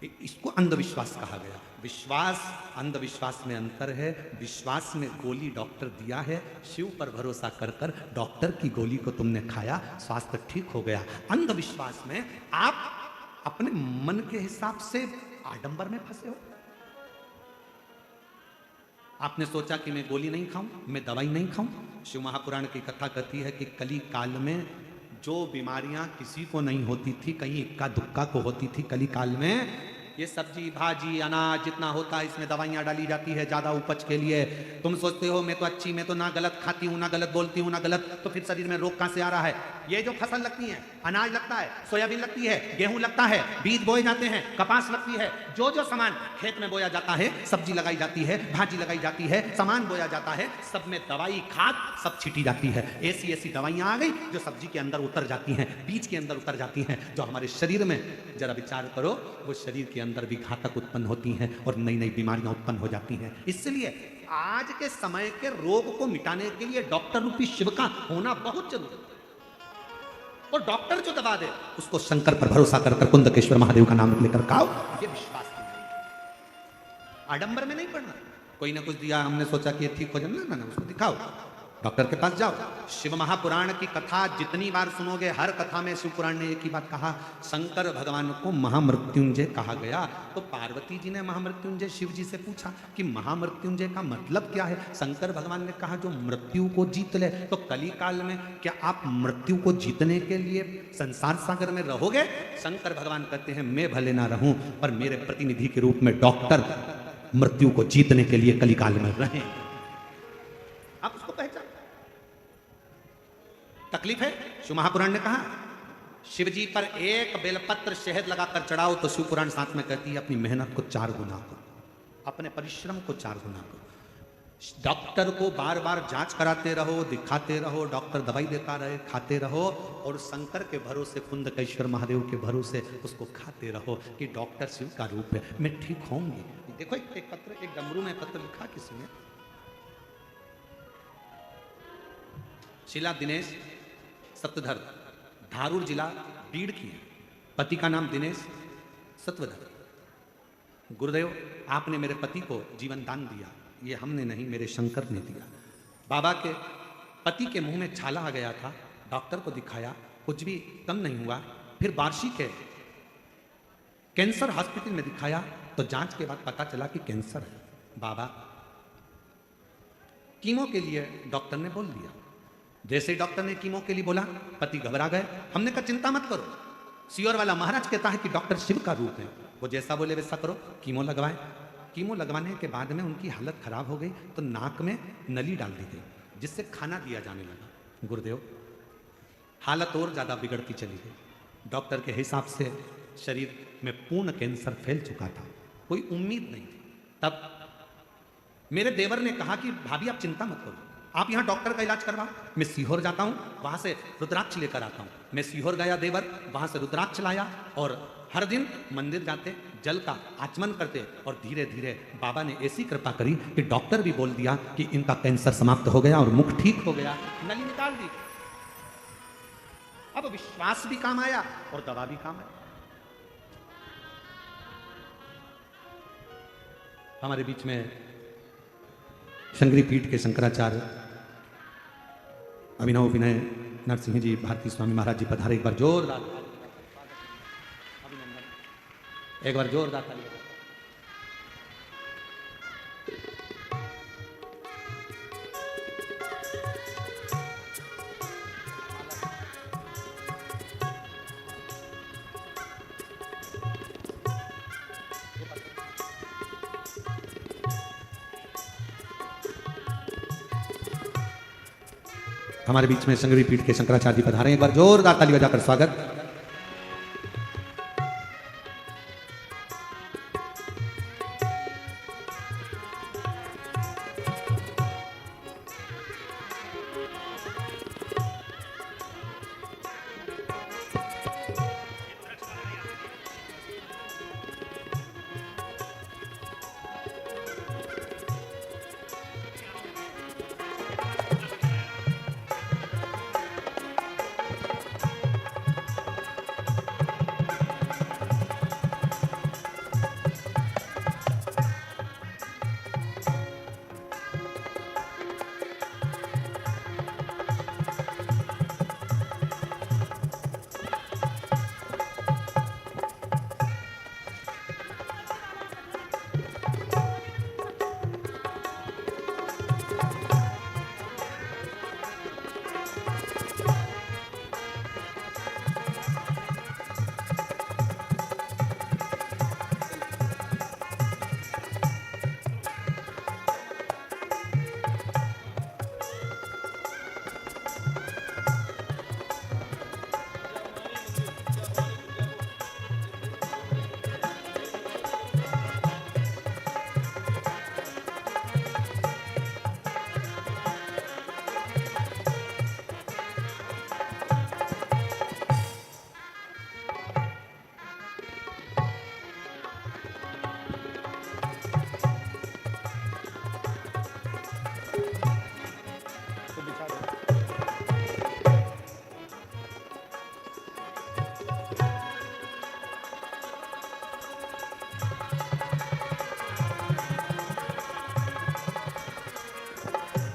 इसको अंधविश्वास कहा गया। विश्वास अंधविश्वास में अंतर है। विश्वास में गोली डॉक्टर दिया है, शिव पर भरोसा कर कर डॉक्टर की गोली को तुमने खाया, स्वास्थ्य ठीक हो गया। अंधविश्वास में आप अपने मन के हिसाब से आडंबर में फंसे हो। आपने सोचा कि मैं गोली नहीं खाऊं, मैं दवाई नहीं खाऊं। शिव महापुराण की कथा कहती है कि कली काल में जो बीमारियां किसी को नहीं होती थी, कहीं इक्का दुक्का को होती थी, कली काल में ये सब्जी भाजी अनाज जितना होता है इसमें दवाइयां डाली जाती है ज्यादा उपज के लिए। तुम सोचते हो मैं तो अच्छी, मैं तो ना गलत खाती हूँ, ना गलत बोलती हूँ, ना गलत, तो फिर शरीर में रोग कहां से आ रहा है? ये जो फसल लगती है, अनाज लगता है, सोयाबीन लगती है, गेहूं लगता है, बीज बोए जाते हैं, कपास लगती है, जो जो सामान खेत में बोया जाता है, सब्जी लगाई जाती है, भाजी लगाई जाती है, सामान बोया जाता है, सब में दवाई खाद सब छिटी जाती है। ऐसी ऐसी दवाइयां आ गई जो सब्जी के अंदर उतर जाती हैं, बीज के अंदर उतर जाती हैं, जो हमारे शरीर में, जरा विचार करो, वो शरीर के अंदर भी घातक उत्पन्न होती हैं और नई नई बीमारियां उत्पन्न हो जाती हैं। इसलिए आज के समय के रोग को मिटाने के लिए डॉक्टर रूपी शिव का होना बहुत जरूरी है। और डॉक्टर जो दवा दे उसको शंकर पर भरोसा कर कुंदकेश्वर महादेव का नाम लेकर खाओ, ये विश्वास की। आडंबर में नहीं पड़ना, कोई ना कुछ दिया हमने सोचा कि ये ठीक हो जाए, ना ना, उसको दिखाओ, डॉक्टर के पास जाओ। शिव महापुराण की कथा जितनी बार सुनोगे, हर कथा में शिव पुराण ने एक ही बात कहा, शंकर भगवान को महामृत्युंजय कहा गया। तो पार्वती जी ने महामृत्युंजय शिव जी से पूछा कि महामृत्युंजय का मतलब क्या है? शंकर भगवान ने कहा जो मृत्यु को जीत ले। तो कली काल में क्या आप मृत्यु को जीतने के लिए संसार सागर में रहोगे? शंकर भगवान कहते हैं मैं भले ना रहूं पर मेरे प्रतिनिधि के रूप में डॉक्टर मृत्यु को जीतने के लिए कली काल में रहें। आप उसको पहचान। तकलीफ है, शिव महापुराण ने कहा शिव जी पर एक बेलपत्र शहद लगाकर चढ़ाओ तो शिव पुराण साथ में कहती है अपनी मेहनत को 4 गुना करो, अपने परिश्रम को 4 गुना करो। डॉक्टर को बार बार जांच कराते रहो, दिखाते रहो, डॉक्टर दवाई देता रहे, खाते रहो, और शंकर के भरोसे, कुंदकेश्वर महादेव के भरोसे उसको खाते रहो कि डॉक्टर शिव का रूप है, मैं ठीक होंगी। देखो एक पत्र, एक डमरू में पत्र लिखा किसी ने, शीला दिनेश सत्वधर, धारूर जिला बीड़ की है, पति का नाम दिनेश सत्वधर। गुरुदेव आपने मेरे पति को जीवन दान दिया, ये हमने नहीं मेरे शंकर ने दिया। बाबा के पति के मुंह में छाला आ गया था, डॉक्टर को दिखाया, कुछ भी कम नहीं हुआ। फिर बार्शी के कैंसर हॉस्पिटल में दिखाया तो जांच के बाद पता चला कि कैंसर है। बाबा कीमो के लिए डॉक्टर ने बोल दिया। जैसे डॉक्टर ने कीमो के लिए बोला पति घबरा गए। हमने कहा चिंता मत करो, सियोर वाला महाराज कहता है कि डॉक्टर शिव का रूप है, वो जैसा बोले वैसा करो, कीमो लगवाए। कीमो लगवाने के बाद में उनकी हालत खराब हो गई तो नाक में नली डाल दी गई जिससे खाना दिया जाने लगा। गुरुदेव हालत और ज़्यादा बिगड़ती चली गई। डॉक्टर के हिसाब से शरीर में पूर्ण कैंसर फैल चुका था, कोई उम्मीद नहीं थी। तब मेरे देवर ने कहा कि भाभी आप चिंता मत करो, आप यहाँ डॉक्टर का इलाज करवाओ, मैं सीहोर जाता हूँ, वहाँ से रुद्राक्ष लेकर आता हूँ। मैं सीहोर गया देवर, वहाँ से रुद्राक्ष लाया और हर दिन मंदिर जाते, जल का आचमन करते और धीरे धीरे बाबा ने ऐसी कृपा करी कि डॉक्टर भी बोल दिया कि इनका कैंसर समाप्त हो गया और मुख ठीक हो गया, नली निकाल दी। अब विश्वास भी काम आया और दवा भी काम आया। हमारे बीच में शंकरी पीठ के शंकराचार्य अभिनव विनय नरसिंह जी भारती स्वामी महाराज जी पधारे। एक बार जोरदार अभिनंदन, एक बार जोरदार ताली। हमारे बीच में संगवी पीठ के शंकराचार्य जी पधारे। एक बार जोरदार ताली बजाकर स्वागत।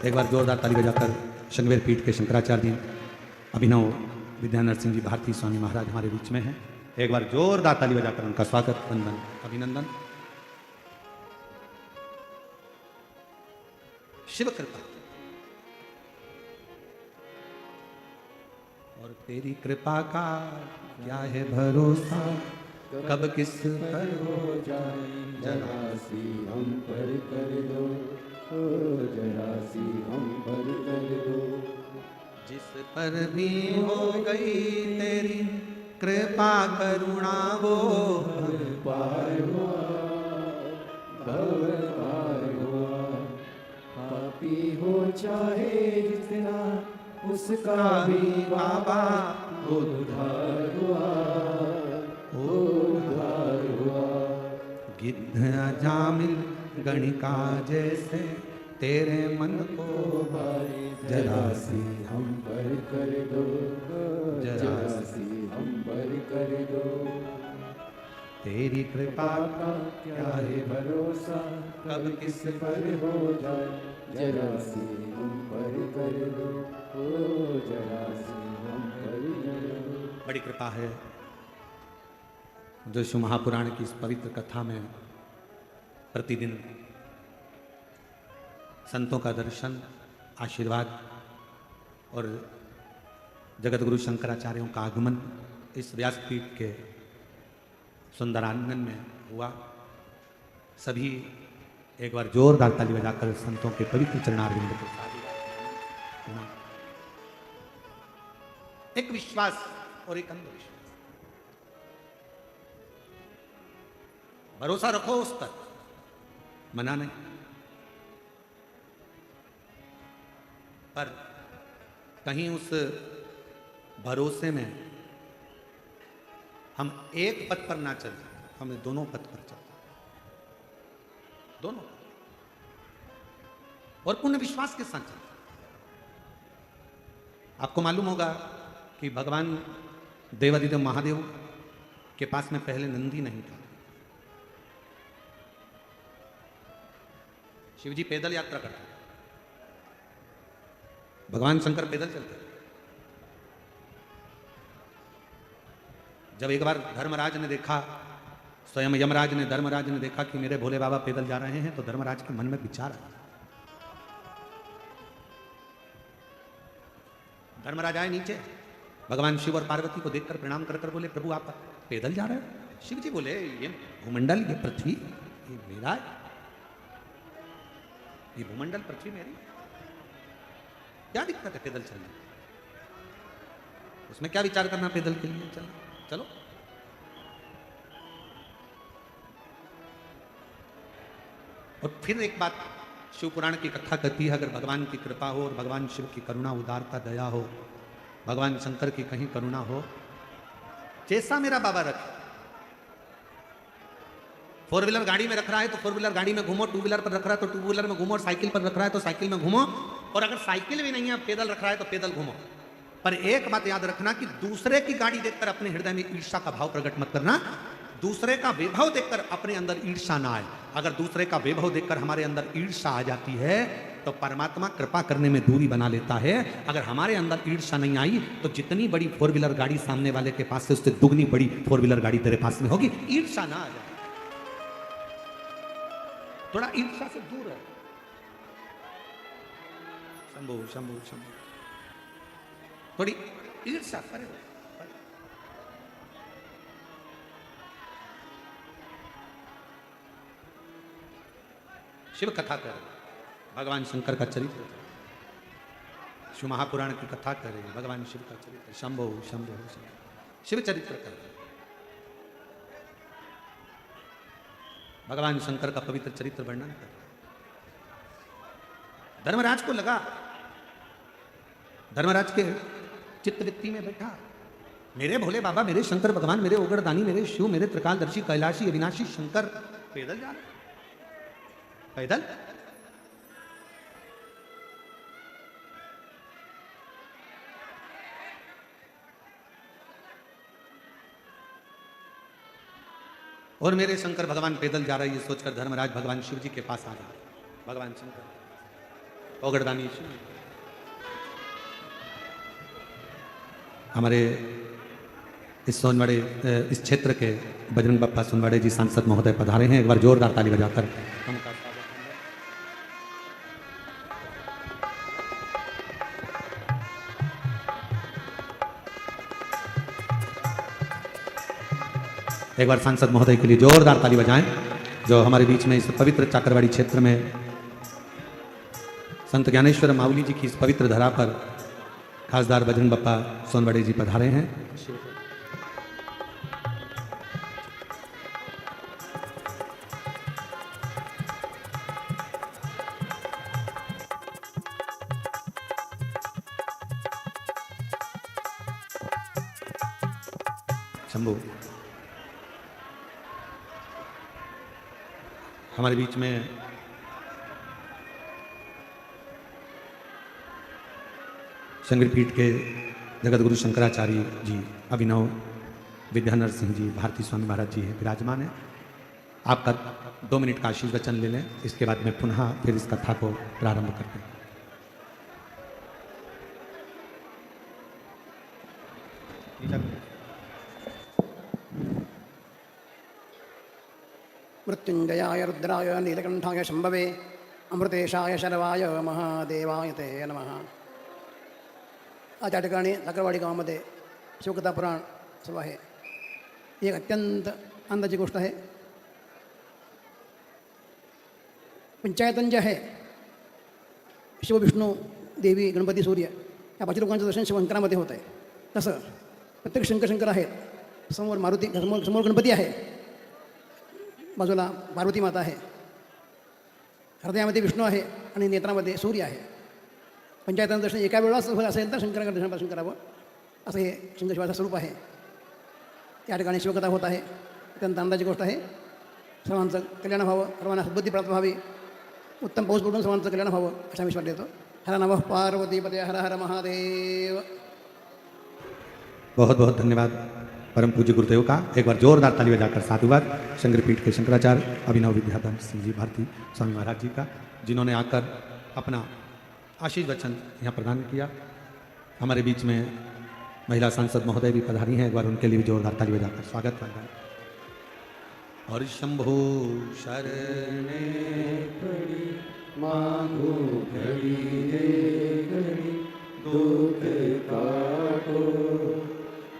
एक बार जोरदार ताली बजाकर शंकरवेर पीठ के शंकराचार्य जी अभिनव विद्यानंद सिंह जी भारती स्वामी महाराज हमारे बीच में हैं। एक बार जोरदार ताली बजाकर उनका स्वागत, वंदन, अभिनंदन। शिव कृपा और तेरी कृपा का क्या है भरोसा, कब किस पर हो जाए जरा सी हम पर कर दो, जरा सी हम पर कर दो। जिस पर भी हो गई तेरी कृपा करुणा वो पार हुआ, भव पार हुआ। पापी हो चाहे जितना उसका भी बाबा उद्धार हुआ, उद्धार हुआ। गिद्ध अजामिल गणिका जैसे तेरे मन को भाई जरा सी हम पर कर दो, जरा सी हम पर कर दो। तेरी कृपा का क्या है भरोसा, कब किस पर हो जाए जरा सी हम पर कर दो, जरा सी हम पर कर दो। बड़ी कृपा है जो शिव महापुराण की इस पवित्र कथा में प्रतिदिन संतों का दर्शन, आशीर्वाद और जगत गुरु शंकराचार्यों का आगमन इस व्यासपीठ के सुंदरांगन में हुआ। सभी एक बार जोरदार ताली बजाकर संतों के पवित्र चरणारविंद को साधु। एक विश्वास और एक अंधविश्वास, भरोसा रखो उस पर, मना नहीं, पर कहीं उस भरोसे में हम एक पथ पर ना चल, हमें दोनों पथ पर चलना, दोनों, और पूर्ण विश्वास के साथ चलना। आपको मालूम होगा कि भगवान देवादिदेव महादेव के पास में पहले नंदी नहीं था। शिवजी पैदल यात्रा करते, भगवान शंकर पैदल चलते। जब एक बार धर्मराज ने देखा, स्वयं यमराज ने धर्मराज ने देखा कि मेरे भोले बाबा पैदल जा रहे हैं, तो धर्मराज के मन में विचार आया। धर्मराज आए नीचे, भगवान शिव और पार्वती को देखकर प्रणाम कर बोले, प्रभु आप पैदल जा रहे हो? शिव जी बोले, ये भूमंडल, ये पृथ्वी, ये मेरा है, ये भूमंडल पृथ्वी मेरी। क्या दिक्कत है पैदल चलने, उसमें क्या विचार करना पैदल के लिए, चलो चलो। और फिर एक बात शिव पुराण की कथा कहती है, अगर भगवान की कृपा हो और भगवान शिव की करुणा, उदारता, दया हो, भगवान शंकर की कहीं करुणा हो, जैसा मेरा बाबा रखे, 4 व्हीलर गाड़ी में रख रहा है तो 4 व्हीलर गाड़ी में घूमो, 2 व्हीलर पर रख रहा है तो 2 व्हीलर में घूमो, और साइकिल पर रख रहा है तो साइकिल में घूमो, और अगर साइकिल भी नहीं है पैदल रख रहा है तो पैदल घूमो। पर एक बात याद रखना कि दूसरे की गाड़ी देखकर अपने हृदय में ईर्ष्या का भाव प्रकट मत करना, दूसरे का वैभव देखकर अपने अंदर ईर्ष्या ना आए। अगर दूसरे का वैभव देखकर हमारे अंदर ईर्ष्या आ जाती है तो परमात्मा कृपा करने में दूरी बना लेता है। अगर हमारे अंदर ईर्ष्या नहीं आई तो जितनी बड़ी 4 व्हीलर गाड़ी सामने वाले के पास से उससे दुगनी बड़ी 4 व्हीलर गाड़ी तेरे पास में होगी। ईर्ष्या ना आ जाए, थोड़ा ईर्ष्या से दूर है। शंभू शंभू शंभू, थोड़ी ईर्ष्या करे। शिव कथा कर, भगवान शंकर का चरित्र, शिव महापुराण की कथा करे, भगवान शिव का चरित्र, शंभो शंभो शंभो, शिव चरित्र कर, भगवान शंकर का पवित्र चरित्र वर्णन कर। धर्मराज को लगा, धर्मराज के चित्तवृत्ति में बैठा, मेरे भोले बाबा, मेरे शंकर भगवान, मेरे उग्रदानी, मेरे शिव, मेरे त्रिकालदर्शी, कैलाशी, अविनाशी शंकर पैदल जा रहे, पैदल। और मेरे शंकर भगवान पैदल जा रहे ये सोचकर धर्मराज भगवान शिव जी के पास आ गया। भगवान शंकर उग्रदानी शिव, हमारे इस सोनवाड़े, इस क्षेत्र के बजरंग बप्पा सोनवाड़े जी सांसद महोदय पधारे हैं। एक बार जोरदार ताली बजाकर उनका स्वागत। एक बार सांसद महोदय के लिए जोरदार ताली बजाएं, जो हमारे बीच में इस पवित्र चाकरवाड़ी क्षेत्र में संत ज्ञानेश्वर माउली जी की इस पवित्र धरा पर खासदार बजरंग बप्पा सोनवाड़े जी पधारे हैं। शंभू, हमारे बीच में शंकरपीठ के जगत गुरु शंकराचार्य जी, अभिनव विद्यानर सिंह जी, भारती स्वामी महाराज जी है, विराजमान है। आपका 2 मिनट का आशीष वचन ले लें, इसके बाद में पुनः फिर इस कथा को प्रारंभ करते हैं। मृत्युंजयाय रुद्राय नीलकंठाय शंभवे अमृतेशाय शर्वाय महादेवाय ते नमः। आज या ठिकाणी चाकरवाडी गावामध्ये शिवकथा पुराण सुरू आहे। ही एक अत्यंत आनंदाची गोष्ट आहे। पंचायतन जे आहे, शिव विष्णू देवी गणपती सूर्य या 5 लोकांचं दर्शन शंकरामध्ये होत आहे। तसं प्रत्येक शंकर आहेत, समोर मारुती, समोर गणपती आहे, बाजूला पार्वती माता आहे, हृदयामध्ये विष्णू आहे आणि नेत्रामध्ये सूर्य आहे। पंचायतांचं दर्शन एका वेळाच होत असेल तर शंकराकडे दर्शन करावं, असं हे शिवशिवाचं स्वरूप आहे। या ठिकाणी शिवकथा होत आहे, अत्यंत आनंदाची गोष्ट आहे। सर्वांचं कल्याण व्हावं, सर्वांना सद्बुद्धी प्राप्त व्हावी, उत्तम पाऊस पडून सर्वांचं कल्याण व्हावं असा विश्वास देतो। हर नमः पार्वतीपते, हर हर महादेव। बहुत बहुत धन्यवाद परम पूज्य गुरुदेव का। एक बार जोरदार ताली बजाकर साधुवाद शंकरपीठ के शंकराचार्य अभिनव विद्याधर सिंह जी, भारती स्वामी महाराज जी का, जिन्होंने आकर अपना आशीष वचन यहाँ प्रदान किया। हमारे बीच में महिला सांसद महोदय भी पधारी हैं, एक बार उनके लिए भी जोरदार ताली बजाकर स्वागत करना। और शंभो शरणे पड़ी मांगो घड़ी रे घड़ी, दुख काटो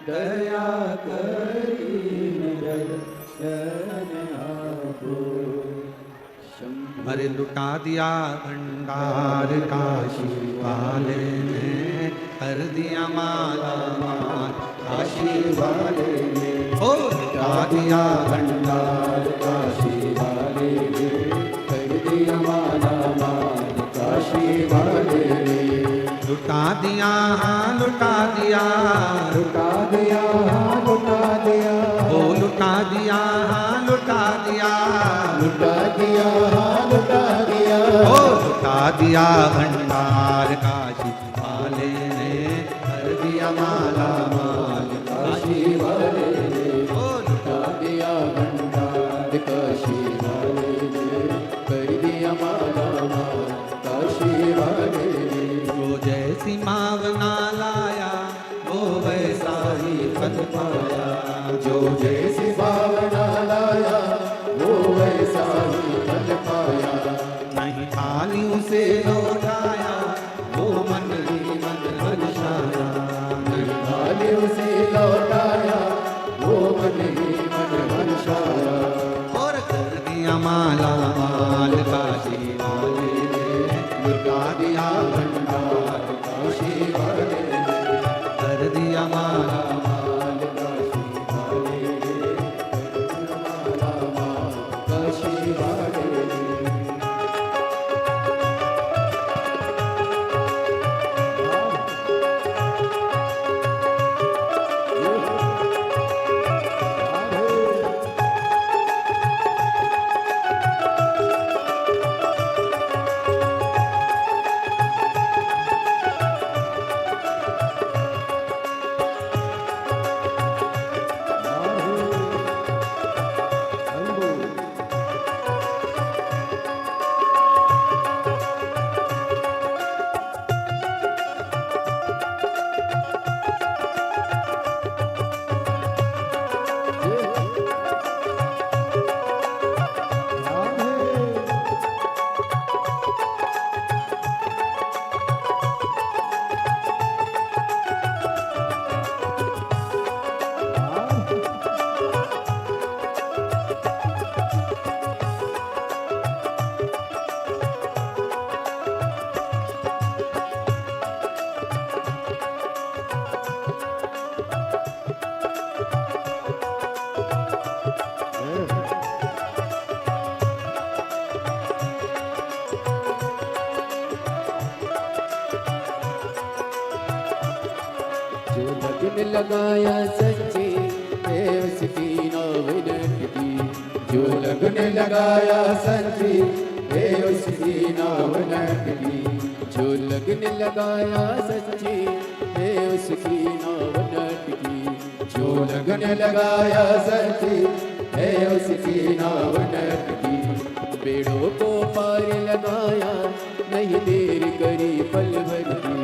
दया करी दर्शन आपो। अरे लुटा दिया भंडार भंडार काशी वाले ने कर दिया माला माल, काशी वाले ने ओ लुटा दिया भंडार काशी वाले ने कर दिया माला माल, काशी वाले ने लुटा दिया, हाँ लुटा दिया, लुटा दिया, हाँ लुटा दिया, ओ लुटा दिया, हाँ लुटा दिया, लुटा दिया, हाँ लुटा दिया, ओ लुटा दिया भंडार काशी वाले ने कर दिया माला माल, काशी वाले ने ओ लुटा दिया भंडार, काशी वाले ने कर दिया माला माल, काशी वाले ने जो जैसी मावना लाया वो वैसा ही फल पाया, जो जैसी भावना लाया वो वैसा ही फल पाया, नहीं थाली उसे लौटाया वो मन ही मन हर्षाया, खाली उसे लौटाया वो मन ही मन हर्षाया, और कर दिया माला माल काशी वाले ने लुटा दिया भंडार, काशी वाले ने कर दिया माला माल, काशी वाले ने माला माल, काशी वाले ने जो लगन लगाया सच्ची है उसकी नाव नटकी, जो लगन लगाया सच्ची है उसकी नाव नटकी, जो लगन लगाया सच्ची है उसकी नाव नटकी, जो लगन लगाया सच्ची है उसकी नाव नटकी, बेड़ों को पार लगाया नहीं देर करी पल भर की,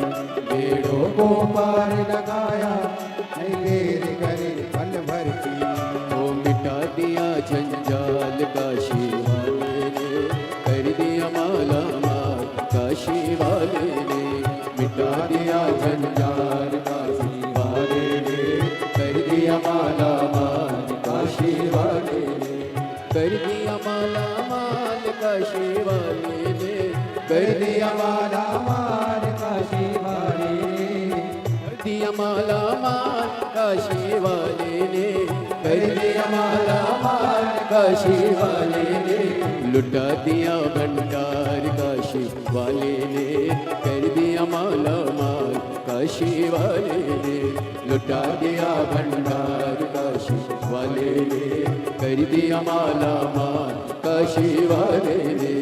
बेड़ों को पार लगाया नहीं देर करी पल भर की, वो मिटा दिया जंजाल काशी वाले ने कर दिया माला माल, काशी वाले ने मिटा दिया जंजाल काशी वाले ने कर दिया माला माल, काशी वाले ने कर दिया माला माल, काशी वाले ने कर दिया माला माल, काशी वाले ने कर दिया माला माल, काशी वाले ने कर दिया माला माल, काशी वाले ने लुटा दिया भंडार काशी वाले ने कर दिया माला माल, काशी वाले ने लुटा दिया भंडार काशी वाले ने कर दिया माला माल, काशी वाले ने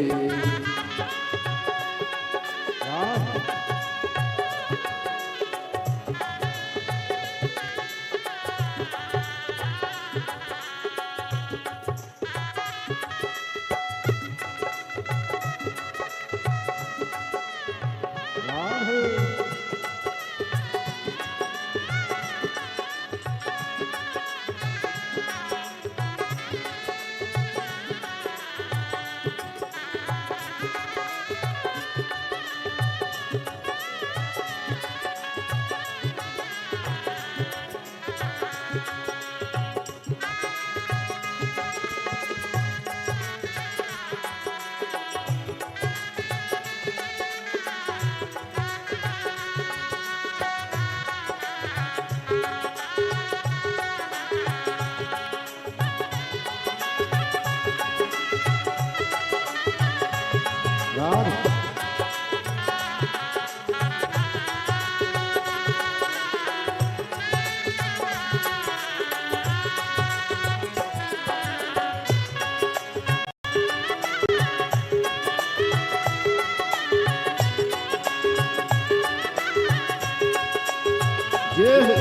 जय हो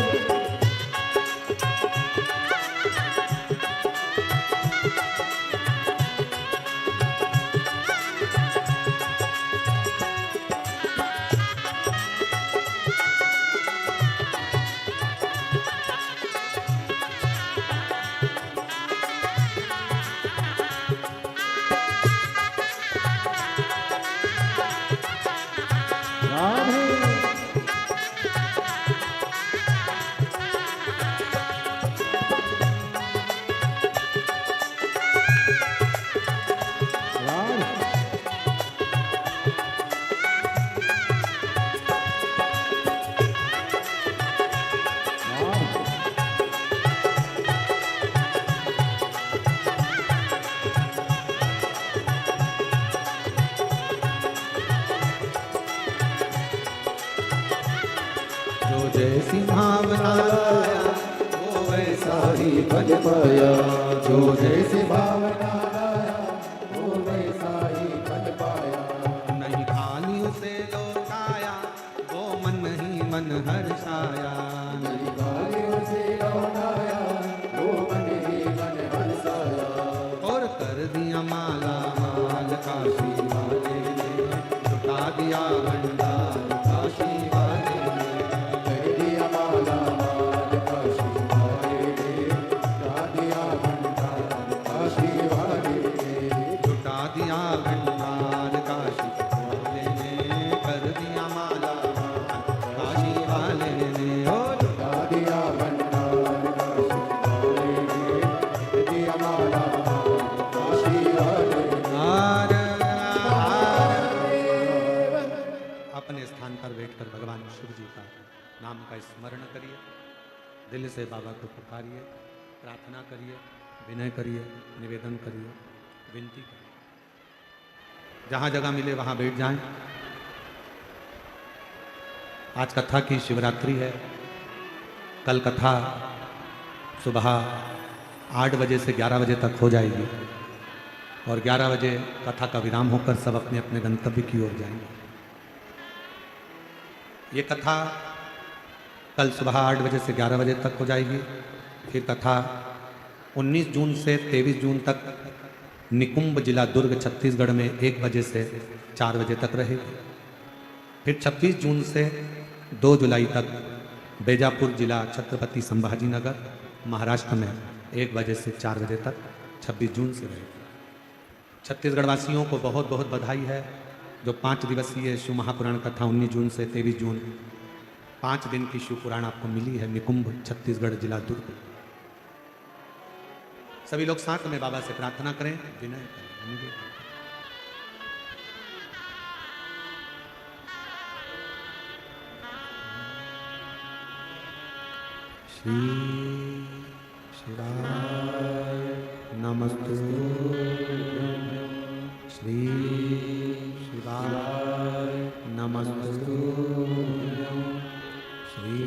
राधे राधे राधे जो जैसी भावना लाया वो वैसा ही बन पाया जो जैसी भावना लाया वो वैसा ही बन पाया नहीं खाली उसे लौटाया वो मन ही मन हर्षाया नई गालियों से लौटाया वो मन ही मन हंसाया और कर दिया माला माल काशी वाले ने लुटा दिया भंडार काशी वाले ने कर दिया माला माल काशी वाले ने गा दिया भंडार काशी वाले ने लुटा दिया भंडार काशी वाले ने कर दिया माला माल काशी वाले ने ओ गा दिया भंडार काशी वाले ने कर दिया माला माल काशी वाले ने अपने स्थान पर बैठकर भगवान शिव जी का नाम का स्मरण करिए, दिल से बाबा को पुकारिए, प्रार्थना करिए, विनय करिए, निवेदन करिए, विनती करिए। जहाँ जगह मिले वहाँ बैठ जाएं। आज कथा की शिवरात्रि है। कल कथा सुबह 8 बजे से 11 बजे तक हो जाएगी और 11 बजे कथा का विराम होकर सब अपने अपने गंतव्य की ओर जाएंगे। ये कथा कल सुबह 8 बजे से 11 बजे तक हो जाएगी। फिर कथा 19 जून से 23 जून तक निकुंभ जिला दुर्ग छत्तीसगढ़ में 1 बजे से 4 बजे तक रहेगी। फिर 26 जून से 2 जुलाई तक बेजापुर जिला छत्रपति संभाजी नगर महाराष्ट्र में 1 बजे से 4 बजे तक 26 जून से रहेगी। छत्तीसगढ़ वासियों को बहुत बहुत बधाई है जो 5 दिवसीय शिव महापुराण कथा 19 जून से 23 जून 5 दिन की शिव पुराण आपको मिली है निकुंभ छत्तीसगढ़ जिला दुर्ग। सभी लोग साथ में बाबा से प्रार्थना करें, विनय करें, निवेदन करें। श्री शिवाय नमस्तुभ्यं श्री शिवाय नमस्तुभ्यं श्री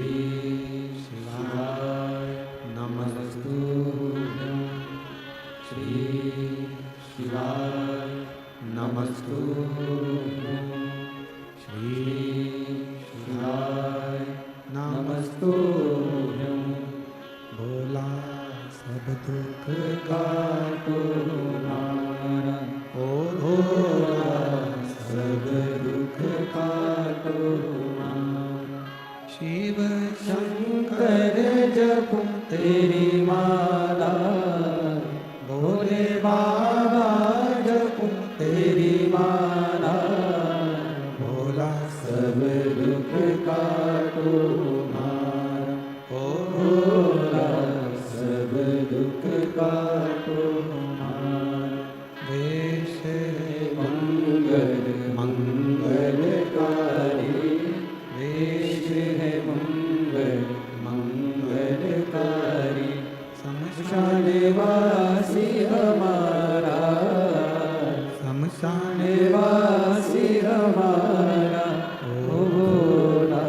शिवाय नमस्तुभ्यं श्री शिवाय नमस्तुभ्यं श्री शिवाय नमस्तुभ्यं भोला सब दुख काटो हमारा ओ भोला सब दुख काटो हमारा शिव शंकर जप तेरी माला भोले बाबा जप तेरी माला भोला सब दुख काटो हमारा ओ भोला सब दुख काटो हमारा वेश मंगल मंगलकारी वेश है मंगल मंगलकारी शमशान निवासी हमारा शमशान निवासी हमारा ओ भोला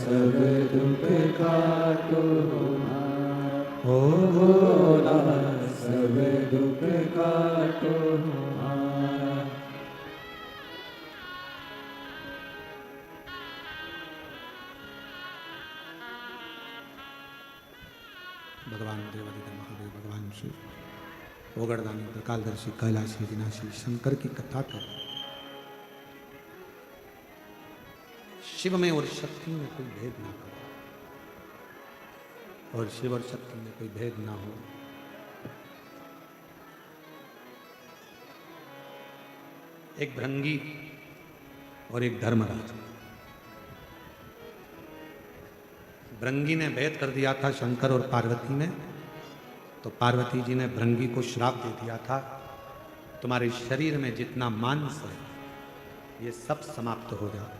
सब दुख काटो हमारा ओ भोला सब दुख काटो हमारा भगवान देवादिदेव महादेव भगवान शिव ओगड़दानी त्रिकालदर्शी कैलाशी विनाशी शंकर की कथा कर। शिव में और शक्ति में कोई भेद ना करो, और शिव और शक्ति में कोई भेद ना हो। एक भृंगी और एक धर्मराज। भृंगी ने भेद कर दिया था शंकर और पार्वती में, तो पार्वती जी ने भृंगी को श्राप दे दिया था, तुम्हारे शरीर में जितना मांस है ये सब समाप्त हो जाए,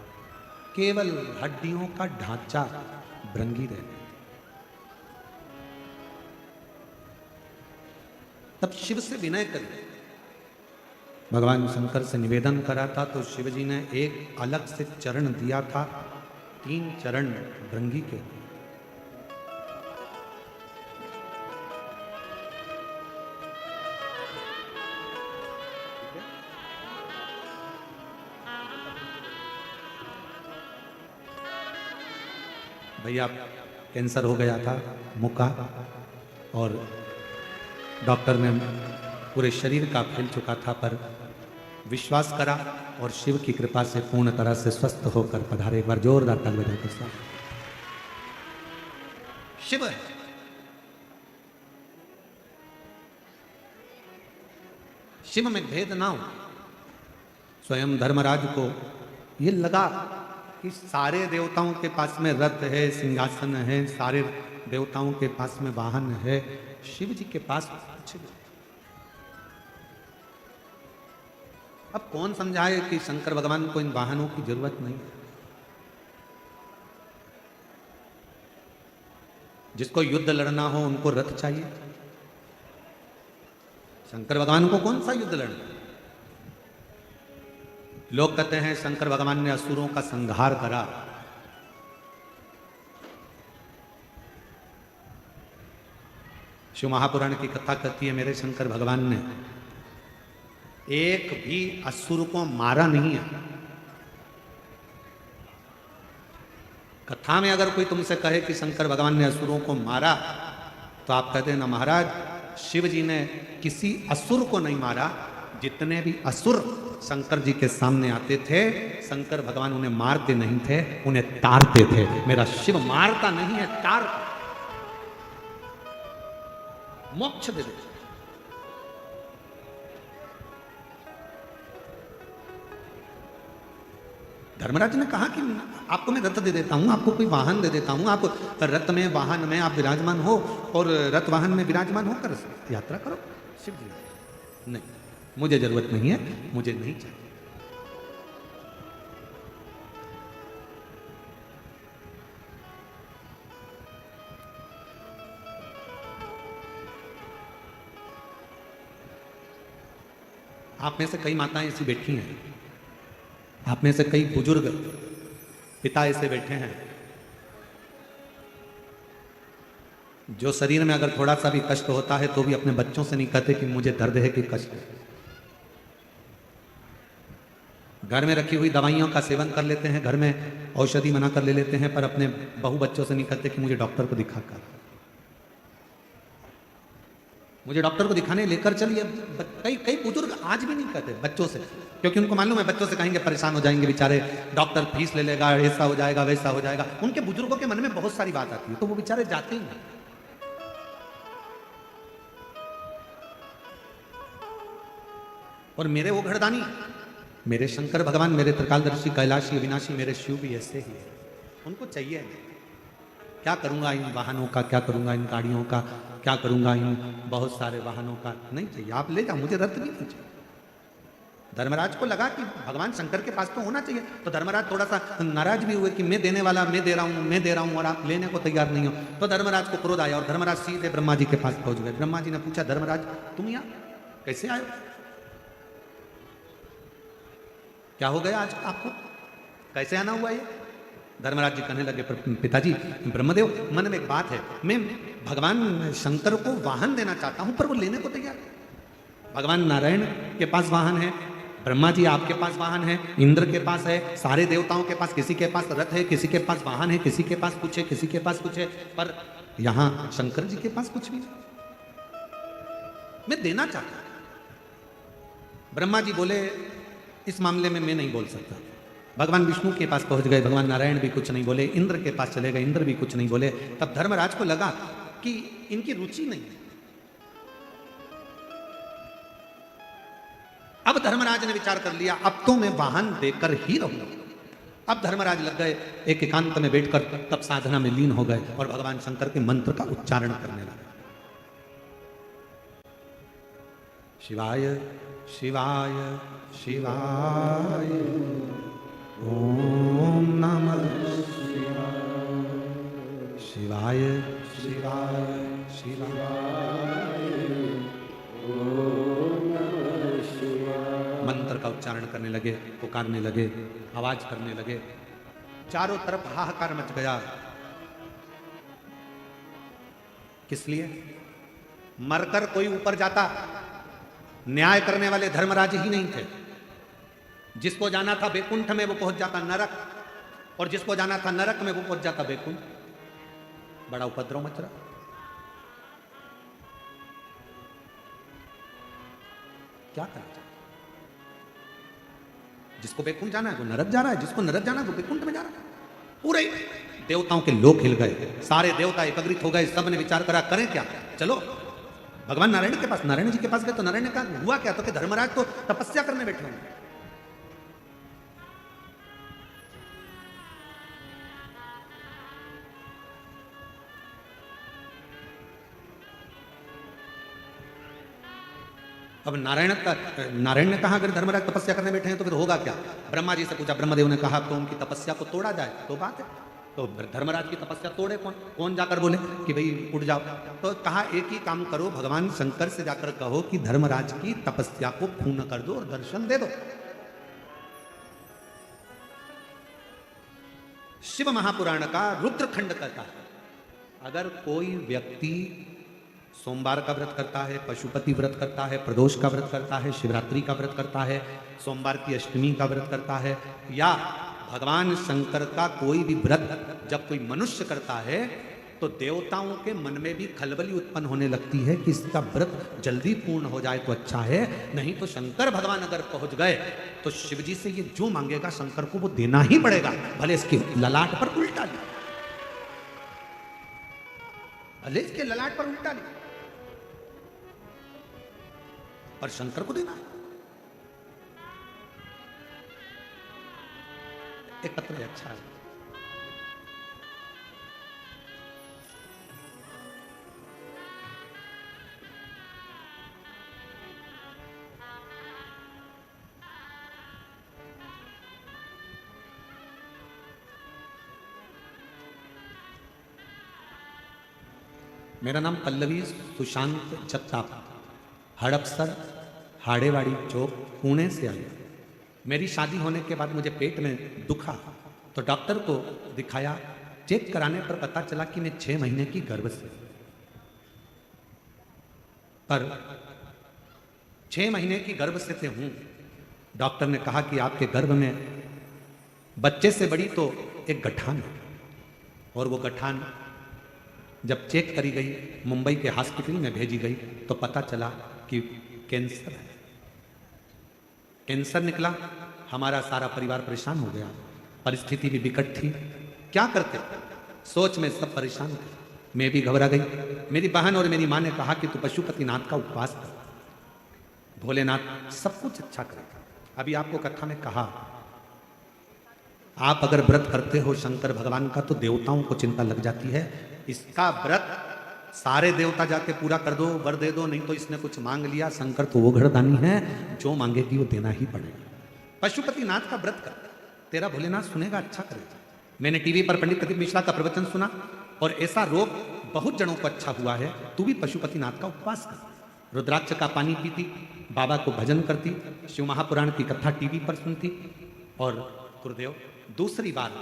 केवल हड्डियों का ढांचा भृंगी रहे। तब शिव से विनय कर भगवान शंकर से निवेदन करा था, तो शिव जी ने एक अलग से चरण दिया था, 3 चरण भृंगी के। भैया कैंसर हो गया था मुख का, और डॉक्टर ने पूरे शरीर का फैल चुका था, पर विश्वास करा और शिव की कृपा से पूर्ण तरह से स्वस्थ होकर पधारे। एक बार जोरदार ताली बजाकर साथ। शिव शिव में भेद ना हो। स्वयं धर्मराज को ये लगा कि सारे देवताओं के पास में रथ है, सिंहासन है, सारे देवताओं के पास में वाहन है, शिव जी के पास कुछ नहीं। अब कौन समझाए कि शंकर भगवान को इन वाहनों की जरूरत नहीं है। जिसको युद्ध लड़ना हो उनको रथ चाहिए, शंकर भगवान को कौन सा युद्ध लड़ना। लोग कहते हैं शंकर भगवान ने असुरों का संहार करा, शिव महापुराण की कथा कहती है मेरे शंकर भगवान ने एक भी असुर को मारा नहीं है। कथा में अगर कोई तुमसे कहे कि शंकर भगवान ने असुरों को मारा, तो आप कहते हैं ना महाराज, शिव जी ने किसी असुर को नहीं मारा। जितने भी असुर शंकर जी के सामने आते थे, शंकर भगवान उन्हें मारते नहीं थे, उन्हें तारते थे। मेरा शिव मारता नहीं है, तार मोक्ष दे दे। धर्मराज ने कहा कि आपको मैं रथ दे देता हूं, आपको कोई वाहन दे देता हूं, आप रथ में वाहन में आप विराजमान हो और रथ वाहन में विराजमान होकर यात्रा करो। शिव जी नहीं, मुझे जरूरत नहीं है, मुझे नहीं चाहिए। आप में से कई माताएं ऐसी बैठी हैं, आप में से कई बुजुर्ग पिता ऐसे बैठे हैं जो शरीर में अगर थोड़ा सा भी कष्ट होता है तो भी अपने बच्चों से नहीं कहते कि मुझे दर्द है कि कष्ट है। घर में रखी हुई दवाइयों का सेवन कर लेते हैं, घर में औषधि बना कर ले लेते हैं, पर अपने बहू बच्चों से नहीं कहते कि मुझे डॉक्टर को दिखाकर, मुझे डॉक्टर को दिखाने लेकर चलिए। कई बुजुर्ग आज भी नहीं कहते बच्चों से, क्योंकि उनको मालूम है बच्चों से कहेंगे परेशान हो जाएंगे बेचारे, डॉक्टर फीस ले लेगा, ऐसा हो जाएगा वैसा हो जाएगा। उनके बुजुर्गों के मन में बहुत सारी बात आती है, तो वो बेचारे जाते ही नहीं। और मेरे वो घरदानी, मेरे शंकर भगवान, मेरे त्रिकालदर्शी कैलाशी विनाशी, मेरे शिव भी ऐसे ही है। उनको चाहिए क्या करूंगा इन वाहनों का, क्या करूंगा इन गाड़ियों का, क्या करूंगा इन बहुत सारे वाहनों का, नहीं चाहिए। आप ले जाओ, मुझे रथ भी नहीं चाहिए। धर्मराज को लगा कि भगवान शंकर के पास तो होना चाहिए, तो धर्मराज थोड़ा सा नाराज भी हुए कि मैं देने वाला, मैं दे रहा हूं और आप लेने को तैयार नहीं हो। तो धर्मराज को क्रोध आया और धर्मराज सीधे ब्रह्मा जी के पास पहुंच गए। ब्रह्मा जी ने पूछा, धर्मराज तुम यहाँ कैसे आए, क्या हो गया आज आपको, कैसे आना हुआ ये। धर्मराज जी कहने लगे, पिताजी ब्रह्मदेव, मन में एक बात है, मैं भगवान शंकर को वाहन देना चाहता हूं पर वो लेने को तैयार। भगवान नारायण के पास वाहन है, ब्रह्मा जी आपके पास वाहन है, इंद्र के पास है, सारे देवताओं के पास, किसी के पास रथ है, किसी के पास वाहन है, किसी के पास कुछ है, किसी के पास कुछ है, पर यहां शंकर जी के पास कुछ भी नहीं। मैं देना चाहता। ब्रह्मा जी बोले इस मामले में मैं नहीं बोल सकता। भगवान विष्णु के पास पहुंच गए, भगवान नारायण भी कुछ नहीं बोले, इंद्र के पास चले गए, इंद्र भी कुछ नहीं बोले। तब धर्मराज को लगा कि इनकी रुचि नहीं है। अब धर्मराज ने विचार कर लिया, अब तो मैं वाहन देकर ही रहूंगा। अब धर्मराज लग गए, एक एकांत में बैठकर तब साधना में लीन हो गए और भगवान शंकर के मंत्र का उच्चारण करने लगे। शिवाय शिवाय शिवाय ओम नमः शिवाय शिवाय शिवाय मंत्र का उच्चारण करने लगे, पुकारने लगे, आवाज करने लगे। चारों तरफ हाहाकार मच गया। किस लिए? मरकर कोई ऊपर जाता, न्याय करने वाले धर्मराज ही नहीं थे। जिसको जाना था बैकुंठ में वो पहुंच जाता नरक, और जिसको जाना था नरक में वो पहुंच जाता बैकुंठ। बड़ा उपद्रव मच रहा। क्या करा जाए? जिसको बैकुंठ जाना है वो नरक जा रहा है, जिसको नरक जाना है वो बैकुंठ में जा रहा है। पूरे देवताओं के लोक हिल गए, सारे देवता एकत्रित हो गए। सब ने विचार करा करें क्या, चलो भगवान नारायण के पास, नारायण जी के पास गए। तो नारायण ने कहा हुआ क्या? तो कि धर्मराज तो तपस्या करने बैठे होंगे। अब नारायण ने कहा अगर धर्मराज तपस्या करने बैठे हैं तो फिर होगा क्या? ब्रह्मा जी से पूछा, ब्रह्मदेव ने कहा तो उनकी तपस्या को तोड़ा जाए तो बात है। तो धर्मराज की तपस्या तोड़े कौन जाकर बोले कि भाई उठ जाओ? तो कहा एक ही काम करो, भगवान शंकर से जाकर कहो कि धर्मराज की तपस्या को पूर्ण कर दो और दर्शन दे दो। शिव महापुराण का रुद्रखंड कहता है अगर कोई व्यक्ति सोमवार का व्रत करता है, पशुपति व्रत करता है, प्रदोष का व्रत करता है, शिवरात्रि का व्रत करता है, सोमवार की अष्टमी का व्रत करता है, या भगवान शंकर का कोई भी व्रत जब कोई मनुष्य करता है तो देवताओं के मन में भी खलबली उत्पन्न होने लगती है कि इसका व्रत जल्दी पूर्ण हो जाए तो अच्छा है, नहीं तो शंकर भगवान अगर पहुंच गए तो शिव जी से ये जो मांगेगा शंकर को वो देना ही पड़ेगा, भले इसके ललाट पर उल्टा ले, भले इसके ललाट पर उल्टा ले, पर शंकर को देना है। एक पत्र है, अच्छा है। मेरा नाम पल्लवी सुशांत जगताप, हड़पसर हाड़ेवाड़ी चौक पुणे से आई। मेरी शादी होने के बाद मुझे पेट में दुखा तो डॉक्टर को दिखाया, चेक कराने पर पता चला कि मैं 6 महीने की गर्भ से, पर 6 महीने की गर्भ से हूं। डॉक्टर ने कहा कि आपके गर्भ में बच्चे से बड़ी तो एक गठान है, और वो गठान जब चेक करी गई, मुंबई के हॉस्पिटल में भेजी गई तो पता चला कि कैंसर है। कैंसर निकला, हमारा सारा परिवार परेशान हो गया, परिस्थिति भी विकट थी, क्या करते? सोच में सब परेशान थे, मैं भी घबरा गई। मेरी बहन और मेरी माँ ने कहा कि तू पशुपतिनाथ का उपवास कर, भोलेनाथ सब कुछ अच्छा करेगा। अभी आपको कथा में कहा, आप अगर व्रत करते हो शंकर भगवान का तो देवताओं को चिंता लग जाती है, इसका व्रत सारे देवता जाके पूरा कर दो, वर दे दो, नहीं तो इसने कुछ मांग लिया, शंकर तो वो घरदानी है, जो मांगेगी वो देना ही पड़ेगा। पशुपतिनाथ का व्रत कर, तेरा भोलेनाथ सुनेगा, अच्छा करेगा। मैंने टीवी पर पंडित प्रदीप मिश्रा का प्रवचन सुना और ऐसा रोग बहुत जनों को अच्छा हुआ है। तू भी पशुपतिनाथ का उपवास कर, रुद्राक्ष का पानी पीती, बाबा को भजन करती, शिव महापुराण की कथा टीवी पर सुनती। और गुरुदेव दूसरी बार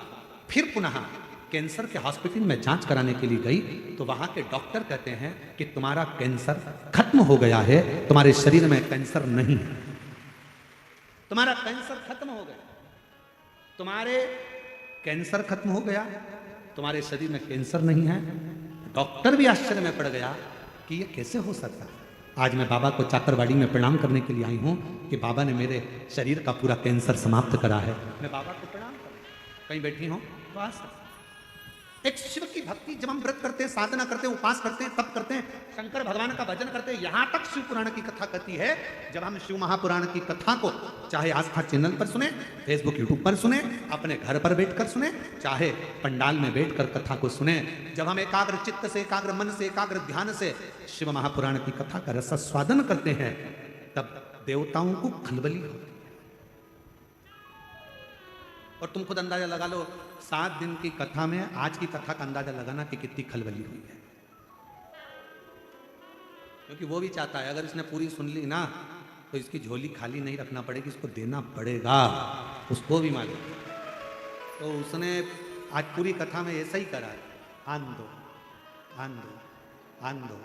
फिर पुनः कैंसर के हॉस्पिटल में जांच कराने के लिए गई तो वहां के डॉक्टर कहते हैं कि तुम्हारा कैंसर खत्म हो गया है, तुम्हारे शरीर में कैंसर नहीं है। तुम्हारा कैंसर खत्म हो गया, तुम्हारे कैंसर खत्म हो गया, तुम्हारे शरीर में कैंसर नहीं है। डॉक्टर भी आश्चर्य में पड़ गया कि ये कैसे हो सकता है। आज मैं बाबा को चाकरवाड़ी में प्रणाम करने के लिए आई हूँ कि बाबा ने मेरे शरीर का पूरा कैंसर समाप्त करा है। मैं बाबा को प्रणाम करूँ, कहीं बैठी हूँ तो आ सकता। एक शिव की भक्ति, जब हम व्रत करते हैं, साधना करते हैं, उपास करते हैं, तप करते हैं, शंकर भगवान का भजन करते हैं, यहां तक शिव पुराण की कथा कहती है। जब हम शिव महापुराण की कथा को चाहे आस्था चैनल पर सुने, फेसबुक यूट्यूब पर सुने, अपने घर पर बैठकर सुने, चाहे पंडाल में बैठकर कथा को सुने, जब हम एकाग्र चित्त से, एकाग्र मन से, एकाग्र ध्यान से शिव महापुराण की कथा का रसास्वादन करते हैं, तब देवताओं को खलबली होती है। और तुम खुद अंदाजा लगा लो 7 दिन की कथा में आज की कथा का अंदाजा लगाना कि कितनी खलबली हुई है। क्योंकि वो भी चाहता है अगर इसने पूरी सुन ली ना तो इसकी झोली खाली नहीं रखना पड़ेगी, इसको देना पड़ेगा, उसको भी मालूम। तो उसने आज पूरी कथा में ऐसा ही करा है, आन दो आन दो आन दो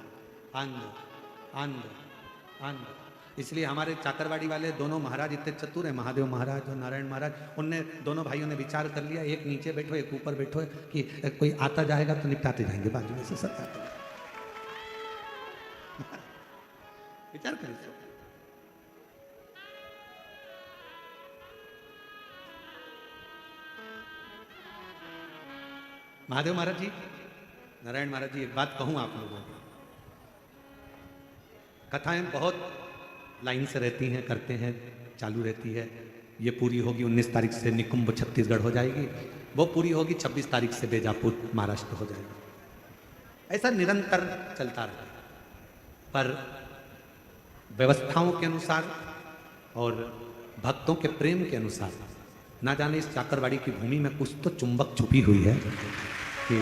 आन दो आन दो आन दो। इसलिए हमारे चाकरवाड़ी वाले दोनों महाराज इतने चतुर हैं, महादेव महाराज और नारायण महाराज, उनने दोनों भाइयों ने विचार कर लिया, एक नीचे बैठो एक ऊपर बैठो, कि कोई आता जाएगा तो निपटाते जाएंगे बाजू में से सब आते विचार करिए। महादेव महाराज जी, नारायण महाराज जी, एक बात कहूं आप लोगों को, कथाएं बहुत लाइन से रहती हैं, करते हैं, चालू रहती है। ये पूरी होगी 19 तारीख से निकुंभ छत्तीसगढ़ हो जाएगी, वो पूरी होगी 26 तारीख से बेजापुर महाराष्ट्र हो जाएगी। ऐसा निरंतर चलता रहता है, पर व्यवस्थाओं के अनुसार और भक्तों के प्रेम के अनुसार ना जाने इस चाकरवाड़ी की भूमि में कुछ तो चुंबक छुपी हुई है कि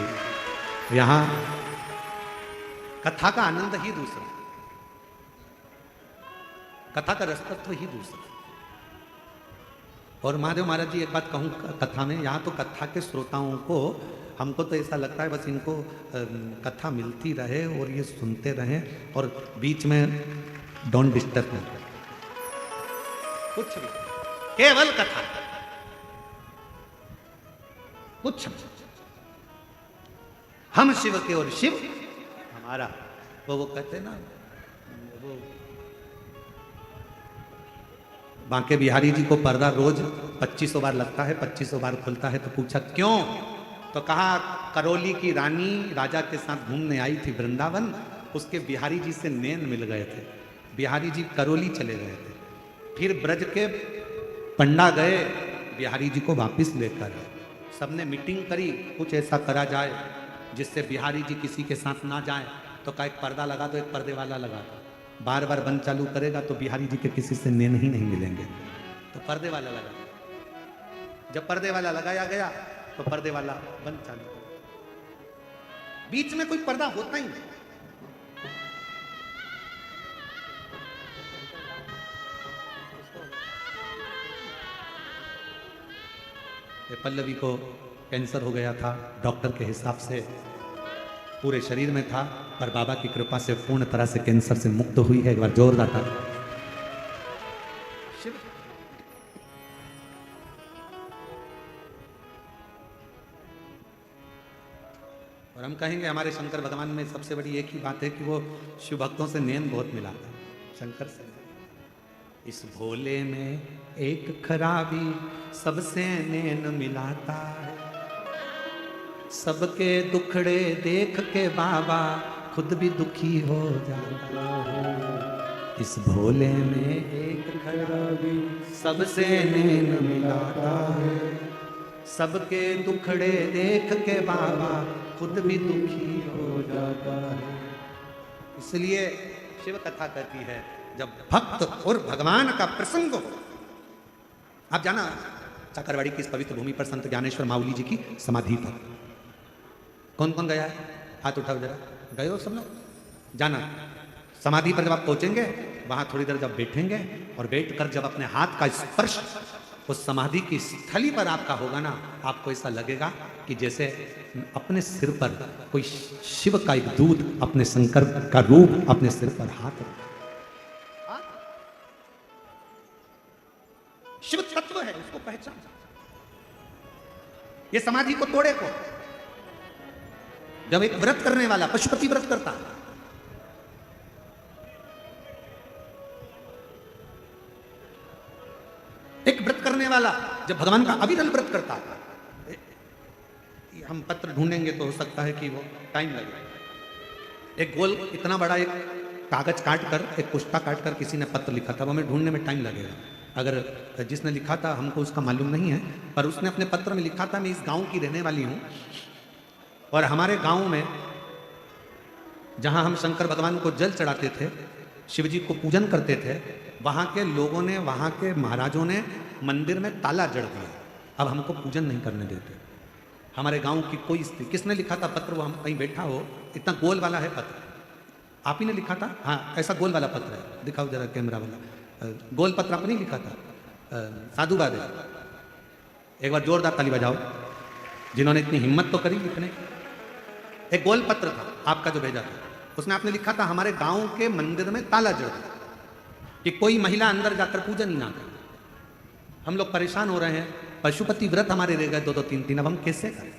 यहाँ कथा का आनंद ही दूसरा, कथा का रसतत्व ही दूसरा। और महादेव महाराज जी, एक बात कहूँ कथा में, यहाँ तो कथा के श्रोताओं को, हमको तो ऐसा लगता है बस इनको कथा मिलती रहे और ये सुनते रहें और बीच में डोंट डिस्टर्ब नहीं, कुछ भी, केवल कथा, कुछ हम शिव के और शिव हमारा। वो कहते ना, वो बांके बिहारी जी को पर्दा रोज 2500 बार लगता है, 2500 बार खुलता है। तो पूछा क्यों, तो कहा करौली की रानी राजा के साथ घूमने आई थी वृंदावन, उसके बिहारी जी से नैन मिल गए थे, बिहारी जी करौली चले गए थे, फिर ब्रज के पंडा गए बिहारी जी को वापस लेकर, सबने मीटिंग करी कुछ ऐसा करा जाए जिससे बिहारी जी किसी के साथ ना जाए। तो कहा एक पर्दा लगा दो, एक पर्दे वाला लगा दो, बार बार बंद चालू करेगा तो बिहारी जी के किसी से नैन ही नहीं मिलेंगे। तो पर्दे वाला लगा, जब पर्दे वाला लगाया गया तो पर्दे वाला बंद चालू, बीच में कोई पर्दा होता ही नहीं। पल्लवी को कैंसर हो गया था, डॉक्टर के हिसाब से पूरे शरीर में था, पर बाबा की कृपा से पूर्ण तरह से कैंसर से मुक्त हुई है। एक बार जोरदार था शिव। और हम कहेंगे हमारे शंकर भगवान में सबसे बड़ी एक ही बात है कि वो शिव भक्तों से नैन बहुत मिलाता है, शंकर से। इस भोले में एक खराबी सबसे नैन मिलाता है, सबके दुखड़े देख के बाबा खुद भी दुखी हो जाता है। इस भोले में एक खराबी सबसे नैन मिलाता है, सबके दुखड़े देख के बाबा खुद भी दुखी हो जाता है। इसलिए शिव कथा कहती है जब भक्त और भगवान का प्रसंग हो। आप जाना चाकरवाड़ी की इस पवित्र भूमि पर संत ज्ञानेश्वर माउली जी की समाधि पर कौन कौन गया है, हाथ उठाओ जरा, गए हो सब लोग? जाना समाधि पर जब आप पहुंचेंगे वहां थोड़ी देर जब बैठेंगे और बैठकर जब अपने हाथ का स्पर्श उस समाधि की स्थली पर आपका होगा ना, आपको ऐसा लगेगा कि जैसे अपने सिर पर कोई शिव का एक दूत, अपने शंकर का रूप अपने सिर पर हाथ। ये समाधि को तोड़े को। जब एक व्रत करने वाला पशुपति व्रत करता, एक व्रत करने वाला जब भगवान का अविरल व्रत करता, हम पत्र ढूंढेंगे तो हो सकता है कि वो टाइम लगे। एक गोल इतना बड़ा एक कागज काट कर, एक पुष्पा काट कर किसी ने पत्र लिखा था, वो हमें ढूंढने में टाइम लगेगा। अगर जिसने लिखा था हमको उसका मालूम नहीं है, पर उसने अपने पत्र में लिखा था, मैं इस गांव की रहने वाली हूं और हमारे गांव में जहां हम शंकर भगवान को जल चढ़ाते थे, शिव जी को पूजन करते थे, वहां के लोगों ने, वहां के महाराजों ने मंदिर में ताला जड़ दिया, अब हमको पूजन नहीं करने देते। हमारे गांव की कोई स्त्री, किसने लिखा था पत्र, वो हम कहीं बैठा हो, इतना गोल वाला है पत्र, आप ही ने लिखा था? हाँ, ऐसा गोल वाला पत्र है, दिखाओ जरा कैमरा वाला। गोल पत्र आपने नहीं लिखा था? साधुवाद है। एक बार जोरदार ताली बजाओ जिन्होंने इतनी हिम्मत तो करी लिखने। एक गोल पत्र था आपका जो भेजा था, उसमें आपने लिखा था हमारे गांव के मंदिर में ताला जड़ दिया कि कोई महिला अंदर जाकर पूजन ही ना करे। हम लोग परेशान हो रहे हैं, पशुपति व्रत हमारे रह गए 2-2 3-3, अब हम कैसे करें?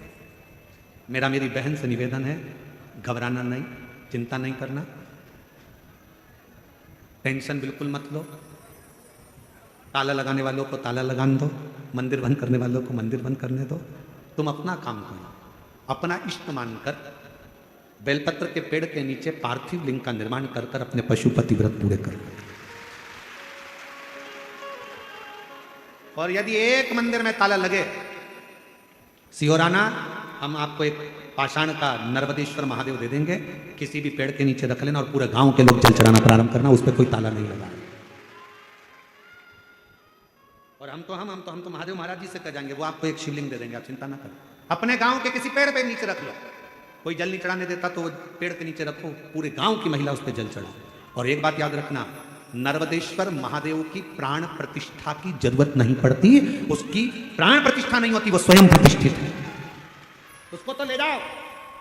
मेरी बहन से निवेदन है, घबराना नहीं, चिंता नहीं करना, टेंशन बिल्कुल मत लो। ताला लगाने वालों को ताला लगाने दो, मंदिर बंद करने वालों को मंदिर बंद करने दो। तुम अपना काम करो, अपना इष्ट मानकर बेलपत्र के पेड़ के नीचे पार्थिव लिंग का निर्माण कर कर अपने पशुपति व्रत पूरे करो। और यदि एक मंदिर में ताला लगे, सियोराना, हम आपको एक पाषाण का नर्मदेश्वर महादेव दे देंगे, किसी भी पेड़ के नीचे रख लेना और पूरे गांव के लोग जल चढ़ाना प्रारंभ करना, उस पर कोई ताला नहीं लगा। और हम तो महादेव महाराज जी से कह जाएंगे, वो आपको एक शिवलिंग दे देंगे, आप चिंता ना करो। अपने गांव के किसी पेड़ पे नीचे रख लो, कोई जल नहीं चढ़ाने देता तो पेड़ के नीचे रखो, पूरे गांव की महिला उस पर जल चढ़ाओ। और एक बात याद रखना, नर्मदेश्वर महादेव की प्राण प्रतिष्ठा की जरूरत नहीं पड़ती, उसकी प्राण प्रतिष्ठा नहीं होती, वो स्वयं प्रतिष्ठित है। उसको तो ले जाओ,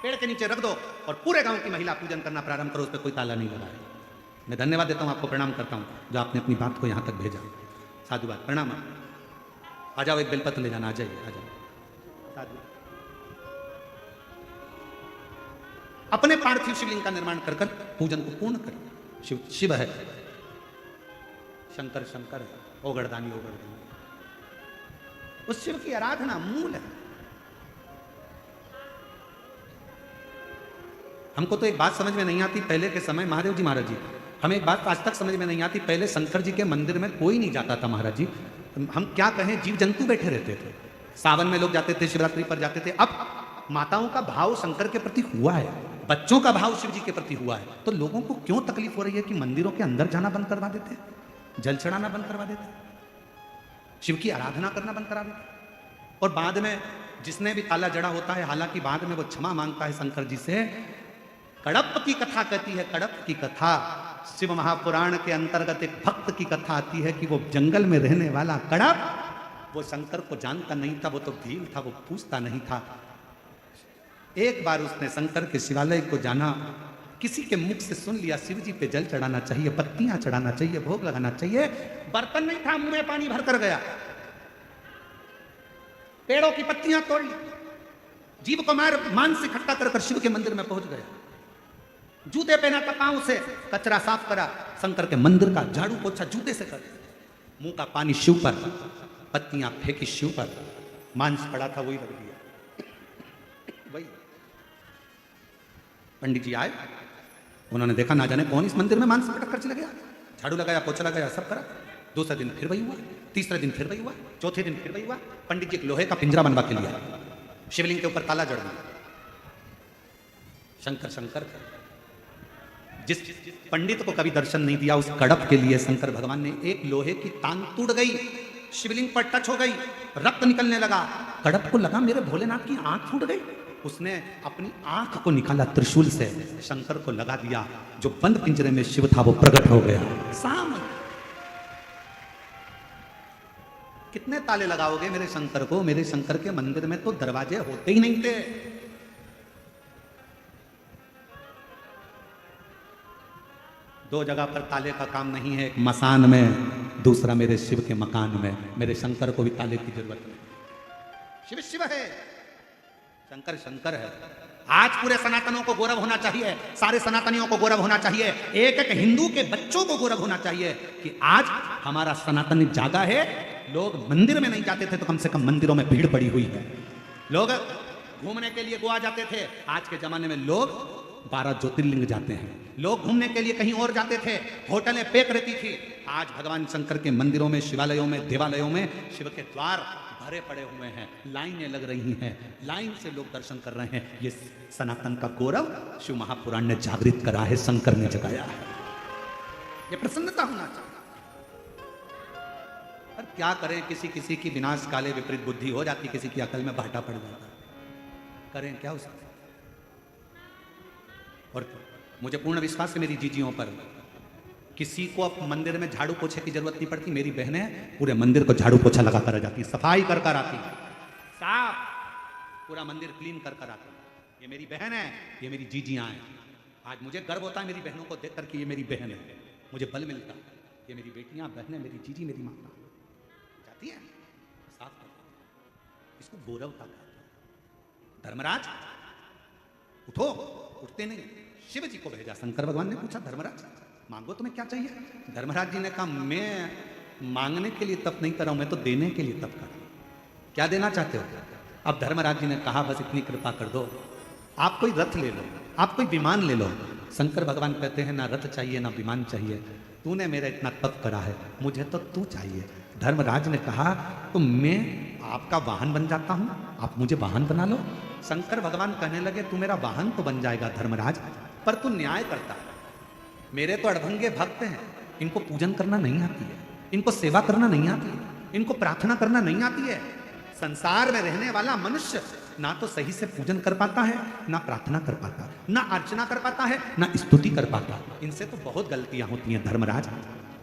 पेड़ के नीचे रख दो और पूरे गांव की महिला पूजन करना प्रारंभ करो, उस पर कोई ताला नहीं लगा है। मैं धन्यवाद देता हूं, आपको प्रणाम करता हूं जो आपने अपनी बात को यहां तक भेजा। साधुवाद, प्रणाम। आ जाओ, एक बेलपत्र ले जाना, आ जाइए, आ जाओ। साधु अपने पार्थिव शिवलिंग का निर्माण कर कर पूजन को पूर्ण करें। शिव शिव है, शंकर शंकर है, ओगड़दानी ओगड़दानी, उस शिव की आराधना मूल है। हमको तो एक बात समझ में नहीं आती, पहले के समय महादेव जी महाराज जी, हमें एक बात आज तक समझ में नहीं आती, पहले शंकर जी के मंदिर में कोई नहीं जाता था महाराज जी, हम क्या कहें, जीव जंतु बैठे रहते थे। सावन में लोग जाते थे, शिवरात्रि पर जाते थे। अब माताओं का भाव शंकर के प्रति हुआ है, बच्चों का भाव शिव जी के प्रति हुआ है, तो लोगों को क्यों तकलीफ हो रही है कि मंदिरों के अंदर जाना बंद करवा देते, जल चढ़ाना बंद करवा देते, शिव की आराधना करना बंद करा देते। और बाद में जिसने भी ताला जड़ा होता है, हालांकि बाद में वो क्षमा मांगता है शंकर जी से। कड़प की कथा कहती है, कड़प की कथा, शिव महापुराण के अंतर्गत एक भक्त की कथा आती है कि वो जंगल में रहने वाला कड़प, वो शंकर को जानता नहीं था, वो तो भील था, वो पूछता नहीं था। एक बार उसने शंकर के शिवालय को जाना, किसी के मुख से सुन लिया शिव जी पे जल चढ़ाना चाहिए, पत्तियां चढ़ाना चाहिए, भोग लगाना चाहिए, बर्तन नहीं था, मुंह में पानी भर कर गया, पेड़ों की पत्तियां तोड़ ली, जीव को मार मांस से इकट्ठा कर शिव के मंदिर में पहुंच गया, जूते पहना था, पांव से कचरा साफ करा, शंकर के मंदिर का झाड़ू पोछा जूते से कर, मुंह का पानी शिव पर, पत्तियां फेंकी शिव पर, मांस पड़ा था वही रख दिया। वही पंडित जी आए, उन्होंने देखा ना जाने कौन इस मंदिर में मांस पटक कर चला गया, झाड़ू लगाया, पोछा लगाया, सब करा। दूसरे दिन फिर वही हुआ, तीसरे दिन फिर वही हुआ, चौथे दिन फिर वही हुआ। पंडित जी एक लोहे का पिंजरा बनवा के लिया, शिवलिंग के ऊपर ताला जड़ दिया, शंकर शंकर। जिस पंडित को कभी दर्शन नहीं दिया, उस कड़प के लिए शंकर भगवान ने एक लोहे की तान टूट गई, शिवलिंग पर टच हो गई, रक्त निकलने लगा, कड़प को लगा मेरे भोलेनाथ की आंख फूट गई, उसने अपनी आंख को निकाला त्रिशूल से, शंकर को लगा दिया, जो बंद पिंजरे में शिव था वो प्रकट हो गया सामने। कितने ताले लगाओगे मेरे शंकर को? मेरे शंकर के मंदिर में तो दरवाजे होते ही नहीं थे। दो जगह पर ताले का काम नहीं है, एक मसान में, दूसरा मेरे शिव के मकान में। मेरे शंकर को भी ताले की जरूरत नहीं। शिव शिव है, शंकर शंकर है। आज पूरे सनातनों को गौरव होना चाहिए, सारे सनातनियों को गौरव होना चाहिए, एक एक हिंदू के बच्चों को गौरव होना चाहिए कि आज हमारा सनातन जागा है। लोग मंदिर में नहीं जाते थे तो कम से कम मंदिरों में भीड़ पड़ी हुई है। लोग घूमने के लिए गोवा जाते थे, आज के जमाने में लोग 12 ज्योतिर्लिंग जाते हैं। लोग घूमने के लिए कहीं और जाते थे, होटलें पैक रहती थी। आज भगवान शंकर के मंदिरों में, शिवालयों में, देवालयों में शिव के द्वार भरे पड़े हुए हैं, लाइनें लग रही हैं, लाइन से लोग दर्शन कर रहे हैं। ये सनातन का गौरव शिव महापुराण ने जागृत करा है, शंकर ने जगाया है। ये प्रसन्नता होना चाहिए। पर क्या करें, किसी किसी की विनाश काले विपरीत बुद्धि हो जाती, किसी की अकल में भाटा पड़ जाता। करें क्या उसका? और मुझे पूर्ण विश्वास है मेरी जीजियों पर, किसी को अब मंदिर में झाड़ू पोछे की जरूरत नहीं पड़ती। मेरी बहनें पूरे मंदिर को झाड़ू पोछा लगा कर आ जाती, सफाई कर कर आती, साफ पूरा मंदिर क्लीन कर कर आती। ये मेरी बहन है, ये मेरी जीजियां हैं। आज मुझे गर्व होता है मेरी बहनों को देख कर कि ये मेरी बहन है, मुझे बल मिलता है। ये मेरी बेटियां, बहनें, मेरी जीजी, मेरी माता जाती है, साफ करती, इसको गौरवता कहते हैं। धर्मराज उठो, उठते नहीं। शिव जी को भेजा, शंकर भगवान ने पूछा धर्मराज मांगो तुम्हें क्या चाहिए? धर्मराज जी ने कहा मैं मांगने के लिए तप नहीं कर रहा हूं, मैं तो देने के लिए तप कर रहा हूं। क्या देना चाहते हो? अब धर्मराज जी ने कहा बस इतनी कृपा कर दो, आप कोई रथ ले लो, आप कोई विमान ले लो। शंकर भगवान कहते हैं ना रथ चाहिए ना विमान चाहिए, तूने मेरा इतना तप करा है, मुझे तो तू चाहिए। धर्मराज ने कहा तो मैं आपका वाहन बन जाता हूं, आप मुझे वाहन बना लो। शंकर भगवान कहने लगे तू मेरा वाहन तो बन जाएगा धर्मराज, पर तू न्याय करता है। मेरे तो अड़भंगे भक्त हैं, इनको पूजन करना नहीं आती है, इनको सेवा करना नहीं आती है, इनको प्रार्थना करना नहीं आती है। संसार में रहने वाला मनुष्य ना तो सही से पूजन कर पाता है, ना प्रार्थना कर पाता, ना अर्चना कर पाता है, ना स्तुति कर पाता। इनसे तो बहुत गलतियां होती हैं धर्मराज।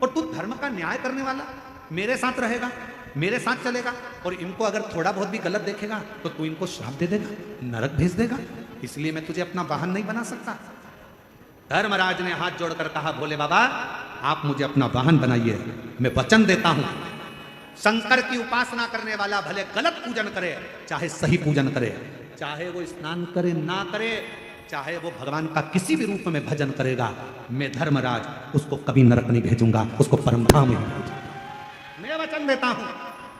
और तू धर्म का न्याय करने वाला मेरे साथ रहेगा, मेरे साथ चलेगा, और इनको अगर थोड़ा बहुत भी गलत देखेगा तो तू इनको श्राप दे देगा, नरक भेज देगा। इसलिए मैं तुझे अपना वाहन नहीं बना सकता। धर्मराज ने हाथ जोड़कर कहा भोले बाबा आप मुझे अपना वाहन बनाइए, मैं वचन देता हूं शंकर की उपासना करने वाला भले गलत पूजन करे चाहे सही पूजन करे, चाहे वो स्नान करे ना करे, चाहे वो भगवान का किसी भी रूप में भजन करेगा, मैं धर्मराज उसको कभी नरक नहीं भेजूंगा, उसको परमधाम में भेजूंगा, मैं वचन देता हूं।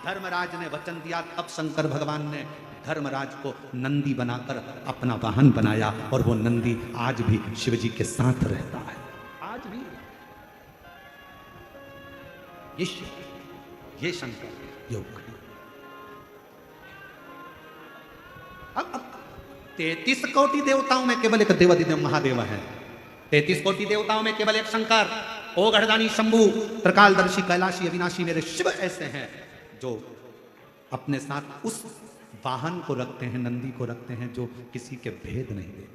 धर्मराज ने वचन दिया। अब शंकर भगवान ने धर्मराज को नंदी बनाकर अपना वाहन बनाया, और वो नंदी आज भी शिव जी के साथ रहता है, आज भी। ये शंकर योग। अब 33 कोटि देवताओं में केवल एक देवाधिदेव महादेव है। 33 कोटि देवताओं में केवल एक शंकर, ओ गढ़दानी शंभु, त्रिकालदर्शी, कैलाशी, अविनाशी मेरे शिव ऐसे हैं जो अपने साथ उस वाहन को रखते हैं, नंदी को रखते हैं, जो किसी के भेद नहीं दे,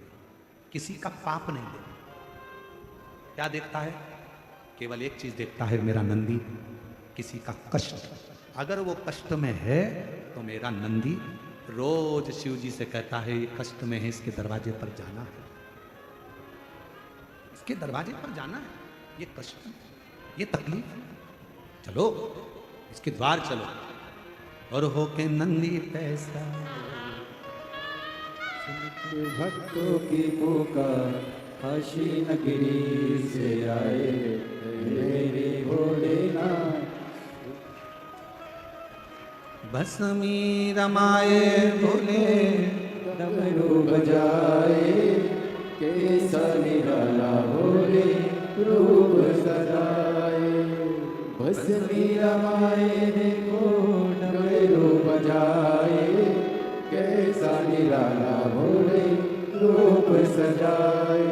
किसी का पाप नहीं दे। क्या देखता है? केवल एक चीज देखता है, मेरा नंदी किसी का कष्ट, अगर वो कष्ट में है तो मेरा नंदी रोज शिव जी से कहता है ये कष्ट में है, इसके दरवाजे पर जाना है, इसके दरवाजे पर जाना है, ये कष्ट, ये तकलीफ, चलो इसके द्वार चलो। और हो के नंदी पैसा भक्तों की पुकार, काशी नगरी से आए मेरे भोलेनाथ। भस्मी रमाए भोले डमरू बजाए, कैसा निराला भोले रूप सजाए। भस्मी रमाए देखो डमरू बजाए, कैसा निराला भोले रूप सजाए।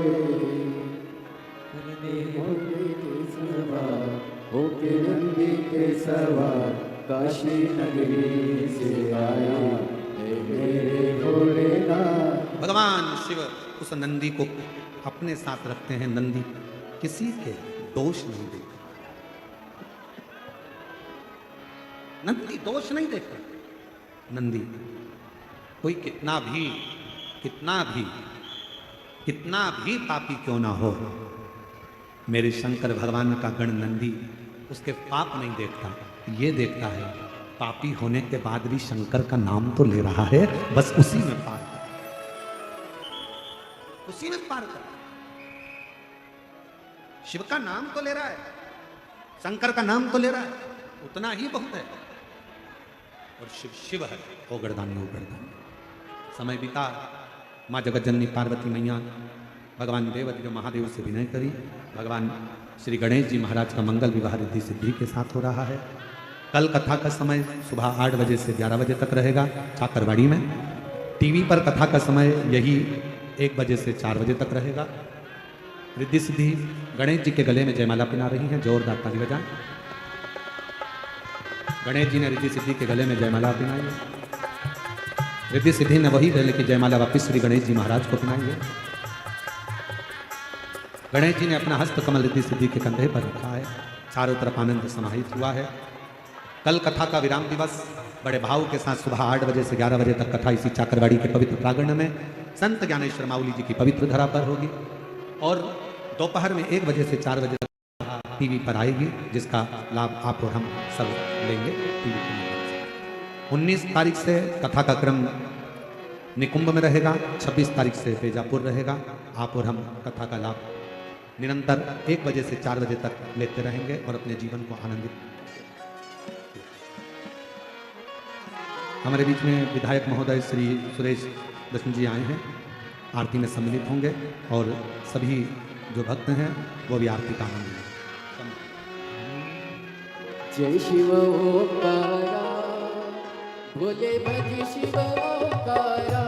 होके नंदी के सवार, काशी नगरी से आया मेरे भोलेनाथ। भगवान शिव उस नंदी को अपने साथ रखते हैं। नंदी किसी के दोष नहीं देखता, नंदी दोष नहीं देखता। नंदी कोई कितना भी पापी क्यों ना हो, मेरे शंकर भगवान का गण नंदी उसके पाप नहीं देखता, ये देखता है पापी होने के बाद भी शंकर का नाम तो ले रहा है, बस उसी में पाप है। उसी में पार कर। शिव का नाम तो ले रहा है, शंकर का नाम तो ले रहा है, उतना ही बहुत है। और शिव शिव है, ओ गर्दानी ओ गर्दानी। समय बीता, माँ जगतजननी पार्वती मैया भगवान देवदेव महादेव से विनय करी। भगवान श्री गणेश जी महाराज का मंगल विवाह रिद्धि सिद्धि के साथ हो रहा है। कल कथा का समय सुबह 8 बजे से 11 बजे तक रहेगा चाकरवाड़ी में। टीवी पर कथा का समय यही 1 बजे से 4 बजे तक रहेगा। रिद्धि सिद्धि गणेश जी के गले में जयमाला पहना रही हैं, जोरदार ताली बजाएं। गणेश जी ने रिद्धि सिद्धि के गले में जयमाला पहनाई है। रिद्धि सिद्धि ने वही गले की जयमाला वापिस श्री गणेश जी महाराज को पहनाई है। गणेश जी ने अपना हस्त कमल रिद्धि सिद्धि के कंधे पर रखा है। चारों तरफ आनंद समाहित हुआ है। कल कथा का विराम दिवस बड़े भाव के साथ सुबह 8 बजे से 11 बजे तक कथा इसी चाकरवाड़ी के पवित्र प्रांगण में संत ज्ञानेश्वर माउली जी की पवित्र धरा पर होगी। और दोपहर में 1 बजे से 4 बजे तक टीवी पर आएगी, जिसका लाभ आप और हम सब लेंगे टीवी के माध्यम से। 19 तारीख से कथा का क्रम निकुंभ में रहेगा, 26 तारीख से बेजापुर रहेगा। आप और हम कथा का लाभ निरंतर 1 बजे से 4 बजे तक लेते रहेंगे और अपने जीवन को आनंदित। हमारे बीच में विधायक महोदय श्री सुरेश दर्शन जी आए हैं, आरती में सम्मिलित होंगे और सभी जो भक्त हैं वो भी आरती का आनंद लेंगे। जय शिव ओंकारा, भोले भज शिव ओंकारा,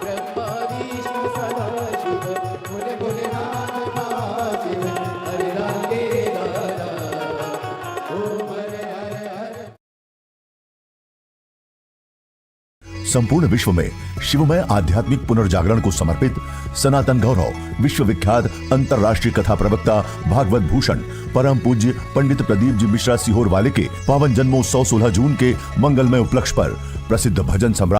ब्रह्मा विष्णु सदा शिव, भोले भोलेनाथ महाशिव, हरे राधे राधा, ओम हरे हरे हरे। संपूर्ण विश्व में शिवमय आध्यात्मिक पुनर्जागरण को समर्पित सनातन गौरव विश्वविख्यात अंतर्राष्ट्रीय कथा प्रवक्ता भागवत भूषण परम पूज्य पंडित प्रदीप जी मिश्रा सीहोर वाले के पावन जन्मोत्सव 16 जून के मंगलमय उपलक्ष्य पर प्रसिद्ध भजन सम्राट